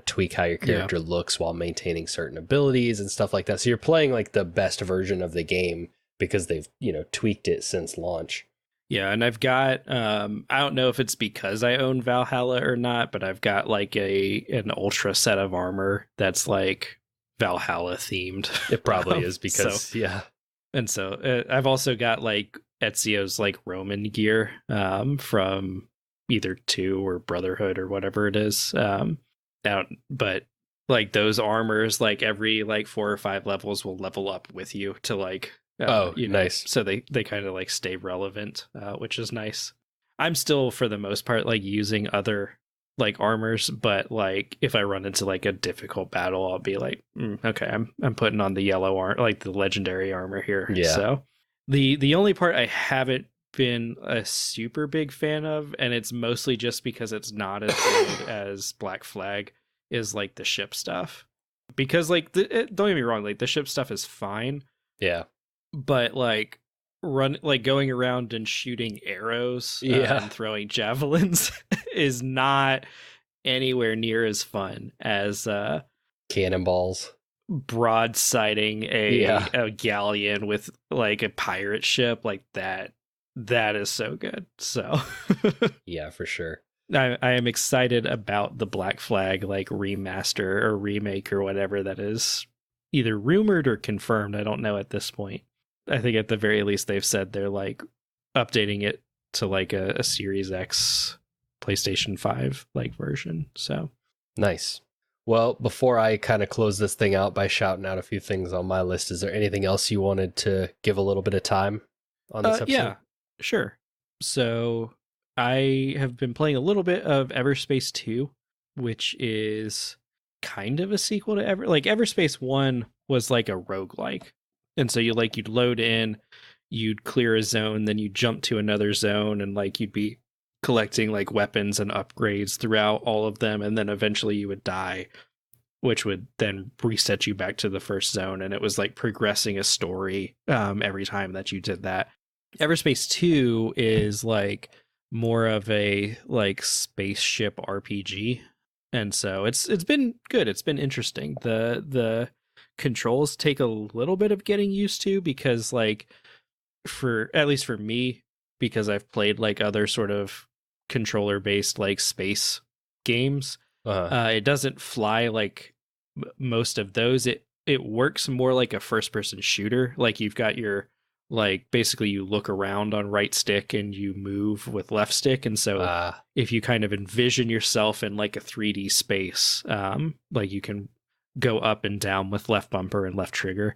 S1: tweak how your character looks while maintaining certain abilities and stuff like that. So you're playing like the best version of the game because they've, tweaked it since launch.
S3: Yeah, and I've got I don't know if it's because I own Valhalla or not, but I've got like an ultra set of armor that's like Valhalla themed.
S1: It probably is because
S3: And so I've also got like Ezio's like Roman gear from either 2 or Brotherhood or whatever it is. But like those armors, like every like 4 or 5 levels will level up with you to like
S1: nice.
S3: So they kind of like stay relevant, which is nice. I'm still for the most part like using other like armors, but like if I run into like a difficult battle, I'll be like, okay, I'm putting on the yellow like the legendary armor here.
S1: Yeah.
S3: So the only part I haven't been a super big fan of, and it's mostly just because it's not as good as Black Flag, is like the ship stuff. Because like don't get me wrong, like the ship stuff is fine.
S1: Yeah.
S3: But like going around and shooting arrows and throwing javelins is not anywhere near as fun as
S1: cannonballs
S3: broadsiding a galleon with like a pirate ship like that. That is so good. So
S1: yeah, for sure.
S3: I am excited about the Black Flag like remaster or remake or whatever that is either rumored or confirmed. I don't know at this point. I think at the very least they've said they're like updating it to like a Series X PlayStation 5 like version. So
S1: nice. Well, before I kind of close this thing out by shouting out a few things on my list, is there anything else you wanted to give a little bit of time on this episode?
S3: Yeah, sure. So I have been playing a little bit of Everspace 2, which is kind of a sequel to Everspace 1 was like a roguelike. And so you'd load in, you'd clear a zone, then you'd jump to another zone, and like you'd be collecting like weapons and upgrades throughout all of them, and then eventually you would die, which would then reset you back to the first zone. And it was like progressing a story every time that you did that. Everspace 2 is like more of a like spaceship RPG. And so it's been good. It's been interesting. The controls take a little bit of getting used to, because like at least for me, because I've played like other sort of controller based like space games, it doesn't fly like most of those. It works more like a first person shooter. Like you've got your like basically you look around on right stick and you move with left stick, and so if you kind of envision yourself in like a 3D space, like you can go up and down with left bumper and left trigger.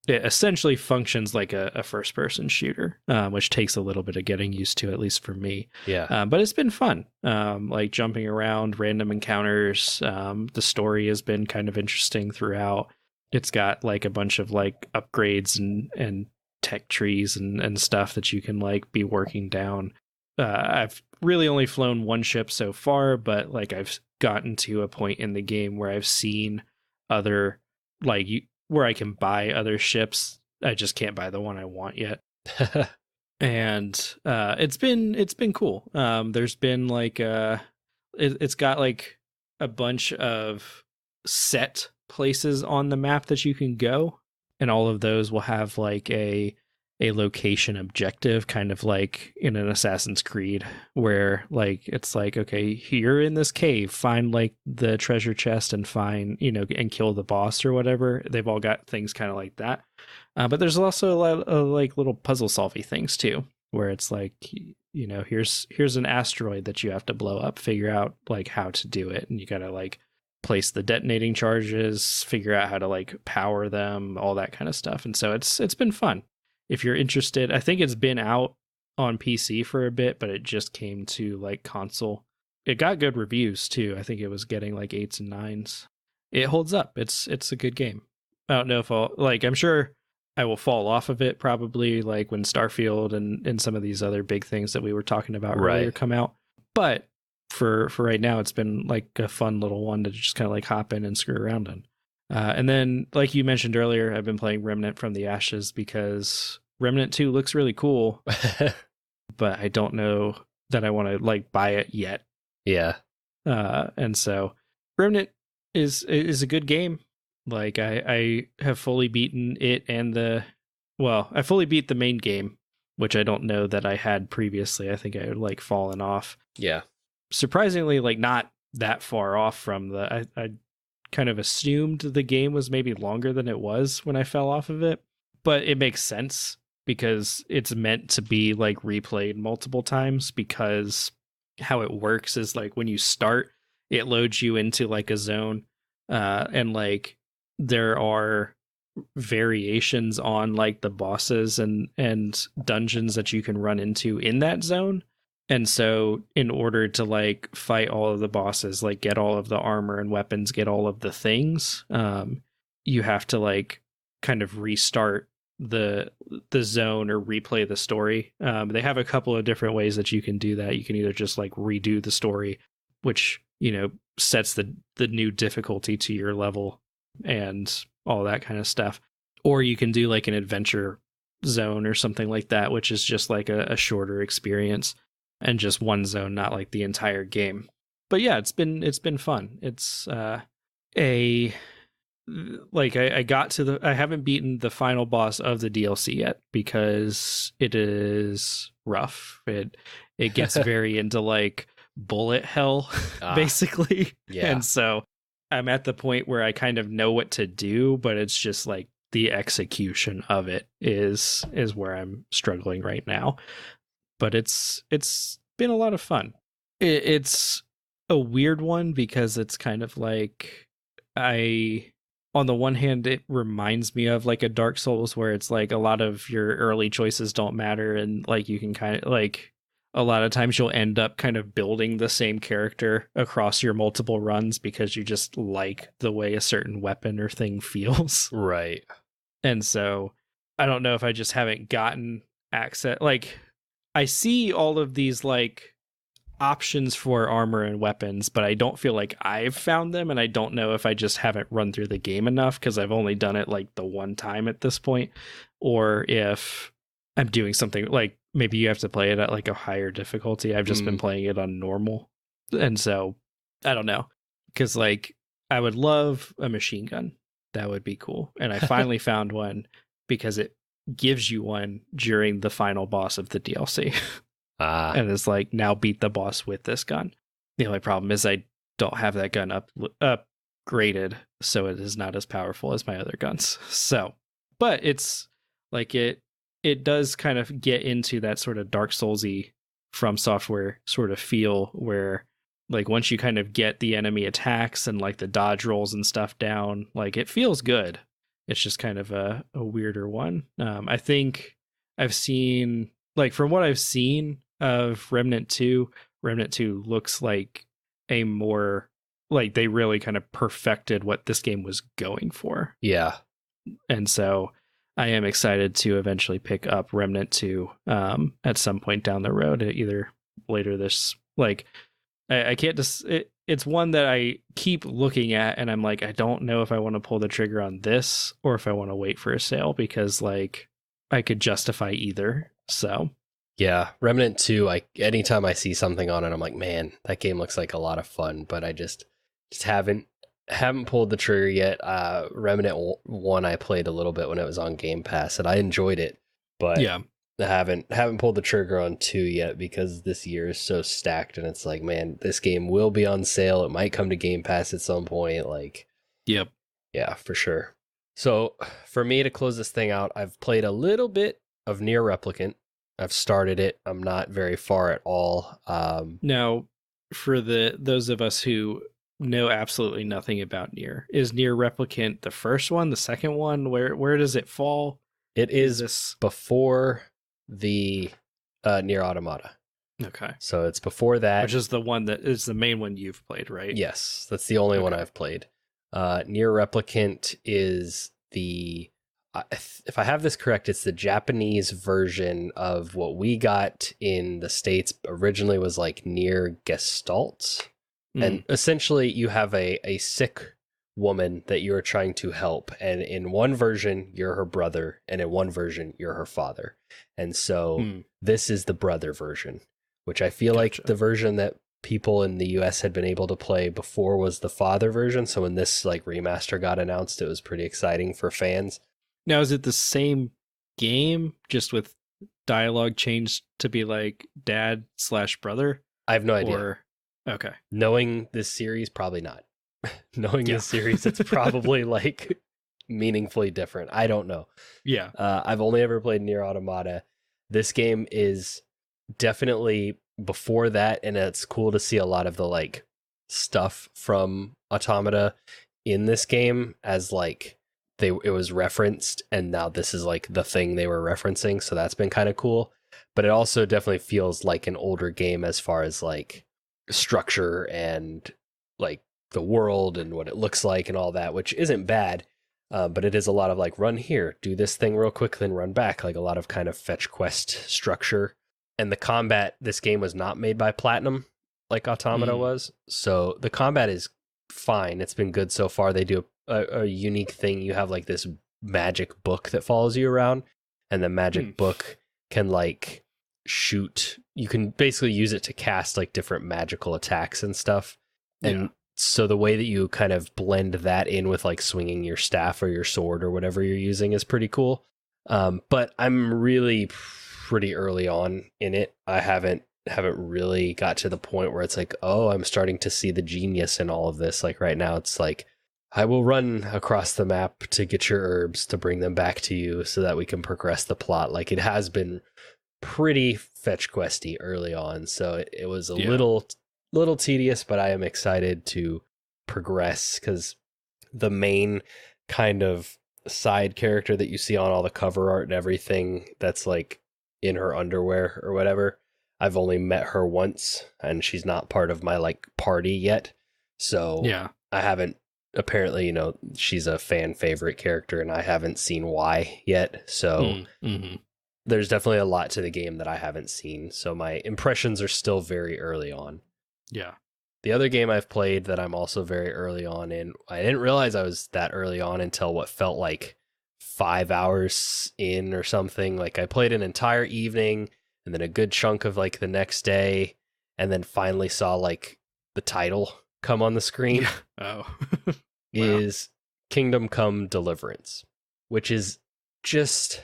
S3: It essentially functions like a first person shooter, which takes a little bit of getting used to, at least for me.
S1: Yeah.
S3: But it's been fun. Like jumping around, random encounters. The story has been kind of interesting throughout. It's got like a bunch of like upgrades and tech trees and stuff that you can like be working down. I've really only flown one ship so far, but like I've gotten to a point in the game where I've seen other like where I can buy other ships. I just can't buy the one I want yet. And it's been cool. There's been like it's got like a bunch of set places on the map that you can go, and all of those will have like a location objective, kind of like in an Assassin's Creed, where like it's like, okay, here in this cave, find like the treasure chest and find, and kill the boss or whatever. They've all got things kind of like that. But there's also a lot of like little puzzle solving things too, where it's like, here's an asteroid that you have to blow up, figure out like how to do it, and you gotta like place the detonating charges, figure out how to like power them, all that kind of stuff. And so it's been fun. If you're interested, I think it's been out on PC for a bit, but it just came to like console. It got good reviews too. I think it was getting like 8s and 9s. It holds up. It's a good game. I don't know if I'm sure I will fall off of it probably like when Starfield and some of these other big things that we were talking about earlier come out. But for right now, it's been like a fun little one to just kind of like hop in and screw around in. And then, like you mentioned earlier, I've been playing Remnant from the Ashes because Remnant 2 looks really cool, but I don't know that I want to like buy it yet.
S1: Yeah.
S3: And so Remnant is a good game. Like I have fully beaten it and I fully beat the main game, which I don't know that I had previously. I think I had like fallen off.
S1: Yeah.
S3: Surprisingly, like not that far off from I kind of assumed the game was maybe longer than it was when I fell off of it, but it makes sense because it's meant to be like replayed multiple times, because how it works is like when you start, it loads you into like a zone, and like there are variations on like the bosses and dungeons that you can run into in that zone. And so in order to like fight all of the bosses, like get all of the armor and weapons, get all of the things, you have to like kind of restart the zone or replay the story. They have a couple of different ways that you can do that. You can either just like redo the story, which, you know, sets the new difficulty to your level and all that kind of stuff. Or you can do like an adventure zone or something like that, which is just like a shorter experience and just one zone, not like the entire game. But yeah, it's been fun. It's I haven't beaten the final boss of the DLC yet because it is rough. It gets very into like bullet hell, basically.
S1: Yeah.
S3: And so I'm at the point where I kind of know what to do, but it's just like the execution of it is where I'm struggling right now. But it's been a lot of fun. It's a weird one because it's kind of like on the one hand, it reminds me of like a Dark Souls where it's like a lot of your early choices don't matter, and like you can kind of like a lot of times you'll end up kind of building the same character across your multiple runs because you just like the way a certain weapon or thing feels.
S1: Right.
S3: And so I don't know if I just haven't gotten access. Like I see all of these like options for armor and weapons, but I don't feel like I've found them, and I don't know if I just haven't run through the game enough because I've only done it like the one time at this point, or if I'm doing something like maybe you have to play it at like a higher difficulty. I've just been playing it on normal, and so I don't know, because like I would love a machine gun. That would be cool, and I finally found one because it gives you one during the final boss of the DLC. And it's like, now beat the boss with this gun. The only problem is I don't have that gun upgraded, so it is not as powerful as my other guns. So, but it's like it does kind of get into that sort of Dark Souls-y From Software sort of feel where like once you kind of get the enemy attacks and like the dodge rolls and stuff down, like it feels good. It's just kind of a weirder one. I think I've seen, like from what I've seen of Remnant 2 looks like a more, like they really kind of perfected what this game was going for.
S1: Yeah.
S3: And so I am excited to eventually pick up Remnant 2 at some point down the road, either later this, like I can't just, it's one that I keep looking at and I'm like, I don't know if I want to pull the trigger on this or if I want to wait for a sale, because like I could justify either. So
S1: yeah, Remnant 2, anytime I see something on it, I'm like, man, that game looks like a lot of fun, but I just haven't pulled the trigger yet. Remnant 1 I played a little bit when it was on Game Pass, and I enjoyed it, but
S3: yeah,
S1: I haven't pulled the trigger on 2 yet because this year is so stacked, and it's like, man, this game will be on sale. It might come to Game Pass at some point. Like,
S3: yep,
S1: yeah, for sure. So for me to close this thing out, I've played a little bit of Nier Replicant. I've started it. I'm not very far at all.
S3: Now, for those of us who know absolutely nothing about Nier, is Nier Replicant the first one, the second one? Where does it fall?
S1: It is before the Nier Automata.
S3: Okay.
S1: So it's before that.
S3: Which is the one that is the main one you've played, right?
S1: Yes, that's the only one I've played. Nier Replicant is the, if I have this correct, it's the Japanese version of what we got in the States originally was like Nier Gestalt. And essentially you have a sick woman that you are trying to help. And in one version, you're her brother. And in one version, you're her father. And so this is the brother version, which I feel like the version that people in the US had been able to play before was the father version. So when this like remaster got announced, it was pretty exciting for fans.
S3: Now, is it the same game, just with dialogue changed to be like dad/brother?
S1: I have no idea.
S3: Okay.
S1: Knowing this series, probably not. Knowing this series, it's probably like meaningfully different. I don't know.
S3: Yeah.
S1: I've only ever played Nier Automata. This game is definitely before that, and it's cool to see a lot of the like stuff from Automata in this game as like it was referenced, and now this is like the thing they were referencing, so that's been kind of cool. But it also definitely feels like an older game as far as like structure and like the world and what it looks like and all that, which isn't bad. But it is a lot of like run here, do this thing real quick, then run back, like a lot of kind of fetch quest structure. And the combat, this game was not made by Platinum like Automata was. So the combat is fine. It's been good so far. They do a unique thing. You have like this magic book that follows you around, and the magic book can like shoot. You can basically use it to cast like different magical attacks and stuff. And so the way that you kind of blend that in with like swinging your staff or your sword or whatever you're using is pretty cool. But I'm really pretty early on in it. I haven't really got to the point where it's like, oh, I'm starting to see the genius in all of this. Like right now it's like, I will run across the map to get your herbs to bring them back to you so that we can progress the plot. Like it has been pretty fetch questy early on. So it was a little tedious, but I am excited to progress because the main kind of side character that you see on all the cover art and everything that's like in her underwear or whatever, I've only met her once and she's not part of my like party yet. So I haven't, apparently, you know, she's a fan favorite character and I haven't seen why yet. So there's definitely a lot to the game that I haven't seen. So my impressions are still very early on.
S3: Yeah.
S1: The other game I've played that I'm also very early on in, I didn't realize I was that early on until what felt like 5 hours in or something. Like I played an entire evening and then a good chunk of like the next day, and then finally saw like the title come on the screen. Is Kingdom Come Deliverance, which is just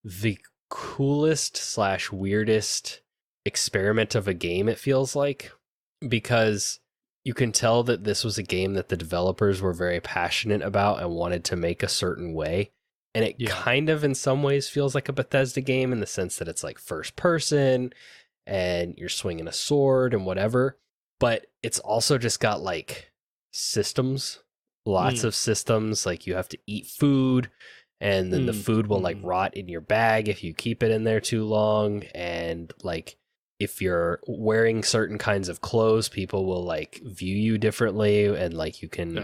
S1: the coolest / weirdest experiment of a game, it feels like, because you can tell that this was a game that the developers were very passionate about and wanted to make a certain way. And it kind of in some ways feels like a Bethesda game in the sense that it's like first person and you're swinging a sword and whatever, but it's also just got like systems, lots of systems. Like you have to eat food, and then the food will like rot in your bag if you keep it in there too long. And like if you're wearing certain kinds of clothes, people will like view you differently, and like you can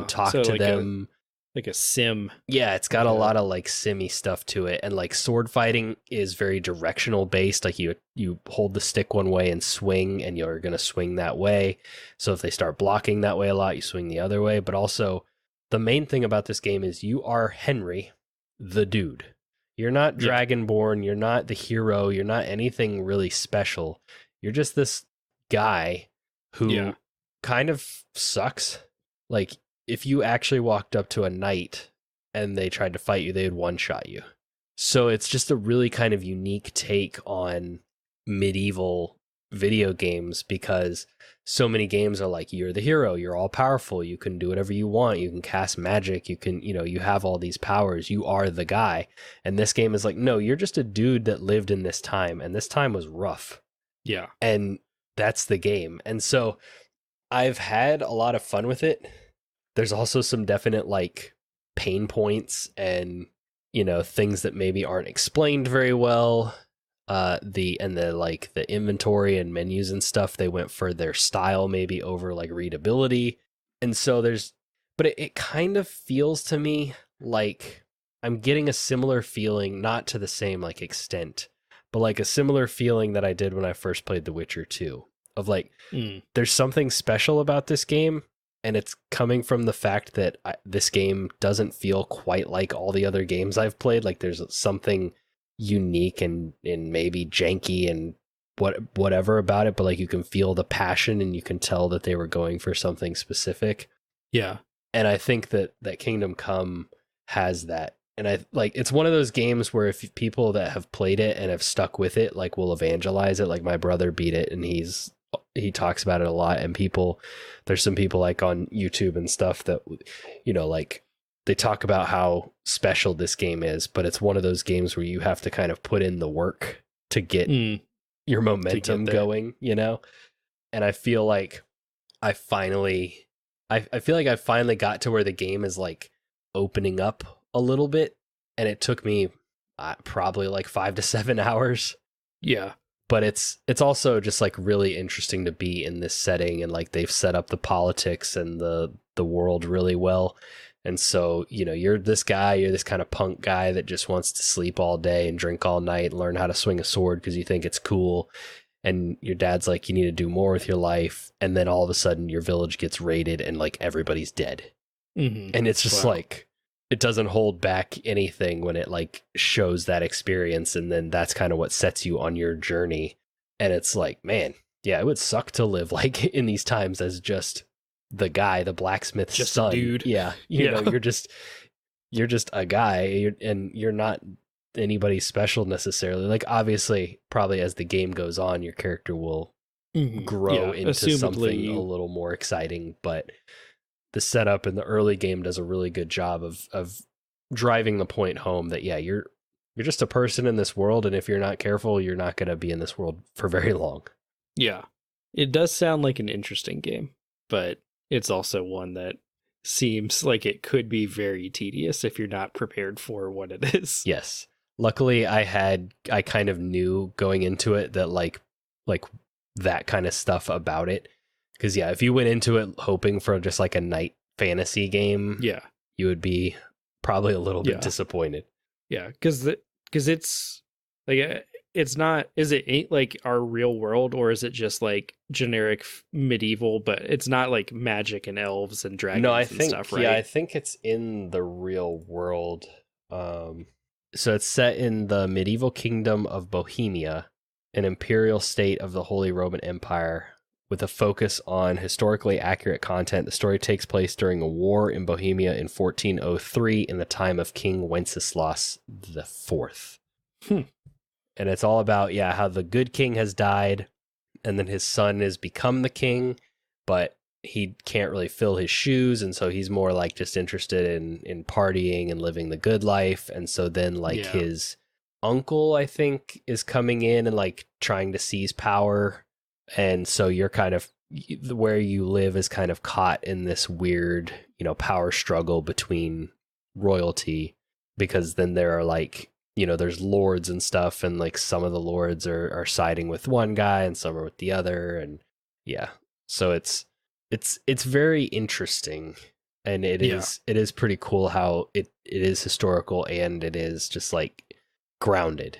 S1: talk to them.
S3: Like a sim.
S1: Yeah, it's got a lot of like simmy stuff to it, and like sword fighting is very directional based. Like you hold the stick one way and swing, and you're going to swing that way. So if they start blocking that way a lot, you swing the other way. But also the main thing about this game is you are Henry, the dude. You're not Dragonborn, you're not the hero, you're not anything really special. You're just this guy who kind of sucks. Like if you actually walked up to a knight and they tried to fight you, they would one-shot you. So it's just a really kind of unique take on medieval video games, because so many games are like, you're the hero, you're all powerful, you can do whatever you want, you can cast magic, you can, you know, you have all these powers, you are the guy. And this game is like, no, you're just a dude that lived in this time, and this time was rough.
S3: Yeah.
S1: And that's the game. And so I've had a lot of fun with it. There's also some definite like pain points and, you know, things that maybe aren't explained very well. The inventory and menus and stuff, they went for their style maybe over like readability. And so but it kind of feels to me like I'm getting a similar feeling, not to the same like extent, but like a similar feeling that I did when I first played The Witcher 2 of like, there's something special about this game. And it's coming from the fact that this game doesn't feel quite like all the other games I've played. Like there's something unique and maybe janky and whatever about it, but like you can feel the passion and you can tell that they were going for something specific.
S3: Yeah.
S1: And I think that Kingdom Come has that. And I like, it's one of those games where if people that have played it and have stuck with it, like will evangelize it. Like my brother beat it and he talks about it a lot, and there's some people like on YouTube and stuff that, you know, like they talk about how special this game is, but it's one of those games where you have to kind of put in the work to get, you your momentum going, you know? And I feel like I finally got to where the game is like opening up a little bit, and it took me probably like 5 to 7 hours.
S3: Yeah.
S1: But it's also just like really interesting to be in this setting, and like they've set up the politics and the world really well. And so, you know, you're this kind of punk guy that just wants to sleep all day and drink all night and learn how to swing a sword because you think it's cool. And your dad's like, you need to do more with your life. And then all of a sudden your village gets raided and like everybody's dead.
S3: Mm-hmm.
S1: And it's just like, it doesn't hold back anything when it like shows that experience. And then that's kind of what sets you on your journey. And it's like, man, yeah, it would suck to live like in these times as just the guy, the blacksmith's
S3: just
S1: son.
S3: A dude.
S1: Yeah. You know, you're just a guy, and you're not anybody special necessarily. Like, obviously, probably as the game goes on, your character will grow into something a little more exciting, but the setup in the early game does a really good job of driving the point home that, yeah, you're just a person in this world, and if you're not careful, you're not going to be in this world for very long.
S3: Yeah. It does sound like an interesting game, but it's also one that seems like it could be very tedious if you're not prepared for what it is.
S1: Yes. Luckily, I kind of knew going into it that like that kind of stuff about it. Because, yeah, if you went into it hoping for just like a night fantasy game,
S3: yeah,
S1: you would be probably a little bit disappointed.
S3: Yeah, because it's like, it's not, is it like our real world, or is it just like generic medieval, but it's not like magic and elves and dragons and stuff, right?
S1: Yeah, I think it's in the real world. So it's set in the medieval kingdom of Bohemia, an imperial state of the Holy Roman Empire. With a focus on historically accurate content, the story takes place during a war in Bohemia in 1403 in the time of King Wenceslas IV. And it's all about, how the good king has died, and then his son has become the king, but he can't really fill his shoes, and so he's more like just interested in partying and living the good life. And so then his uncle, I think, is coming in and like trying to seize power. And so you're kind of, where you live is kind of caught in this weird, power struggle between royalty, because then there are like, there's lords and stuff, and like some of the lords are siding with one guy and some are with the other. And so it's very interesting, and it is pretty cool how it is historical, and it is just like grounded.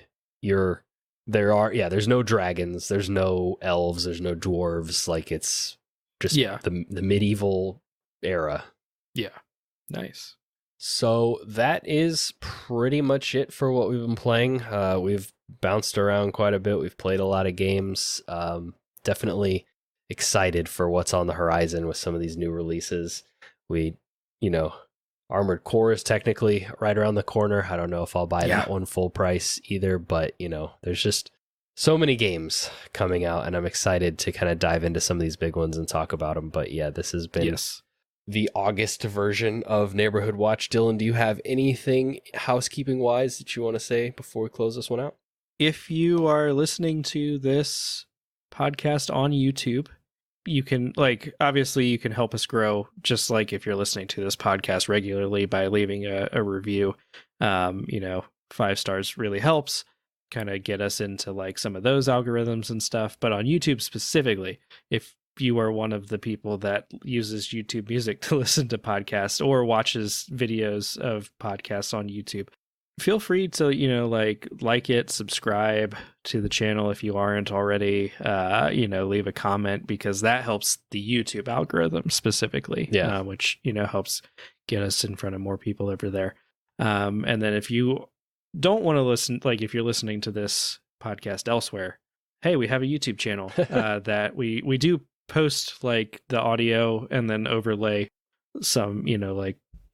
S1: There's no dragons, there's no elves, there's no dwarves. Like, it's just the medieval era.
S3: Yeah. Nice.
S1: So that is pretty much it for what we've been playing. We've bounced around quite a bit. We've played a lot of games. Definitely excited for what's on the horizon with some of these new releases. Armored Core is technically right around the corner. I don't know if I'll buy that one full price either, but there's just so many games coming out, and I'm excited to kind of dive into some of these big ones and talk about them. But yeah, this has been the August version of Neighborhood Watch. Dylan, do you have anything housekeeping wise that you want to say before we close this one out?
S3: If you are listening to this podcast on YouTube, you can, obviously you can help us grow, just like if you're listening to this podcast regularly, by leaving a review. 5 stars really helps kind of get us into like some of those algorithms and stuff. But on YouTube specifically, if you are one of the people that uses YouTube Music to listen to podcasts or watches videos of podcasts on YouTube, feel free to, like it, subscribe to the channel if you aren't already, leave a comment, because that helps the YouTube algorithm specifically, which, helps get us in front of more people over there. And then if you don't want to listen, like if you're listening to this podcast elsewhere, hey, we have a YouTube channel that we do post like the audio and then overlay some,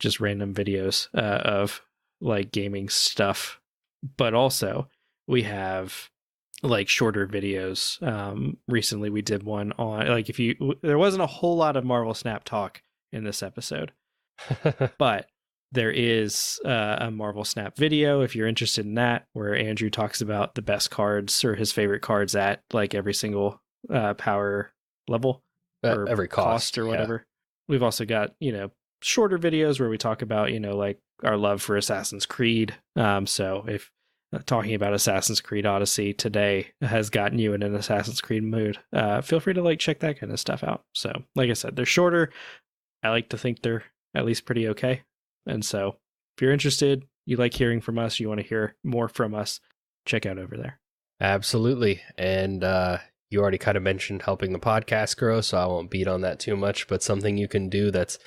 S3: just random videos of like gaming stuff, but also we have like shorter videos. Recently we did one on, like, there wasn't a whole lot of Marvel Snap talk in this episode, but There is a Marvel Snap video if you're interested in that, where Andrew talks about the best cards or his favorite cards at like every single power level or
S1: every cost
S3: or whatever. We've also got, shorter videos where we talk about, like our love for Assassin's Creed. So if talking about Assassin's Creed Odyssey today has gotten you in an Assassin's Creed mood, feel free to like check that kind of stuff out. So like I said, they're shorter. I like to think they're at least pretty okay. And so if you're interested, you like hearing from us, you want to hear more from us, check out over there.
S1: Absolutely. And you already kind of mentioned helping the podcast grow, so I won't beat on that too much, but something you can do that's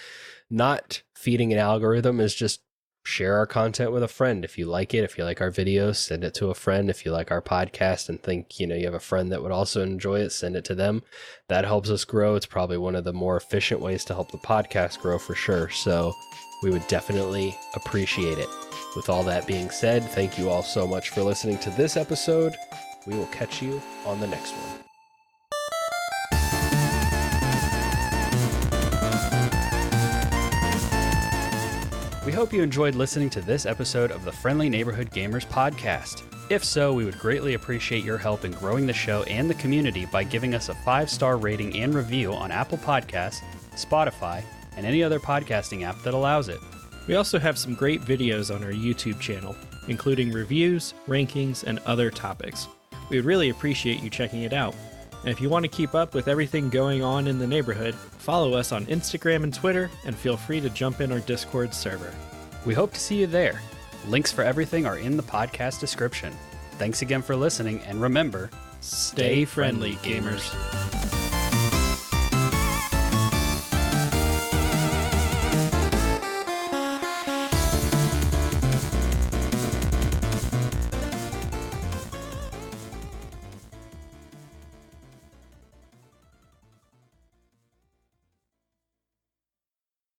S1: not feeding an algorithm is just share our content with a friend. If you like it, if you like our videos, send it to a friend. If you like our podcast and think, you have a friend that would also enjoy it, send it to them. That helps us grow. It's probably one of the more efficient ways to help the podcast grow for sure. So we would definitely appreciate it. With all that being said, thank you all so much for listening to this episode. We will catch you on the next one.
S2: We hope you enjoyed listening to this episode of the Friendly Neighborhood Gamers podcast. If so, we would greatly appreciate your help in growing the show and the community by giving us a 5-star rating and review on Apple Podcasts, Spotify, and any other podcasting app that allows it.
S3: We also have some great videos on our YouTube channel, including reviews, rankings, and other topics. We would really appreciate you checking it out. And if you want to keep up with everything going on in the neighborhood, follow us on Instagram and Twitter, and feel free to jump in our Discord server.
S2: We hope to see you there. Links for everything are in the podcast description. Thanks again for listening, and remember,
S3: Stay friendly, gamers.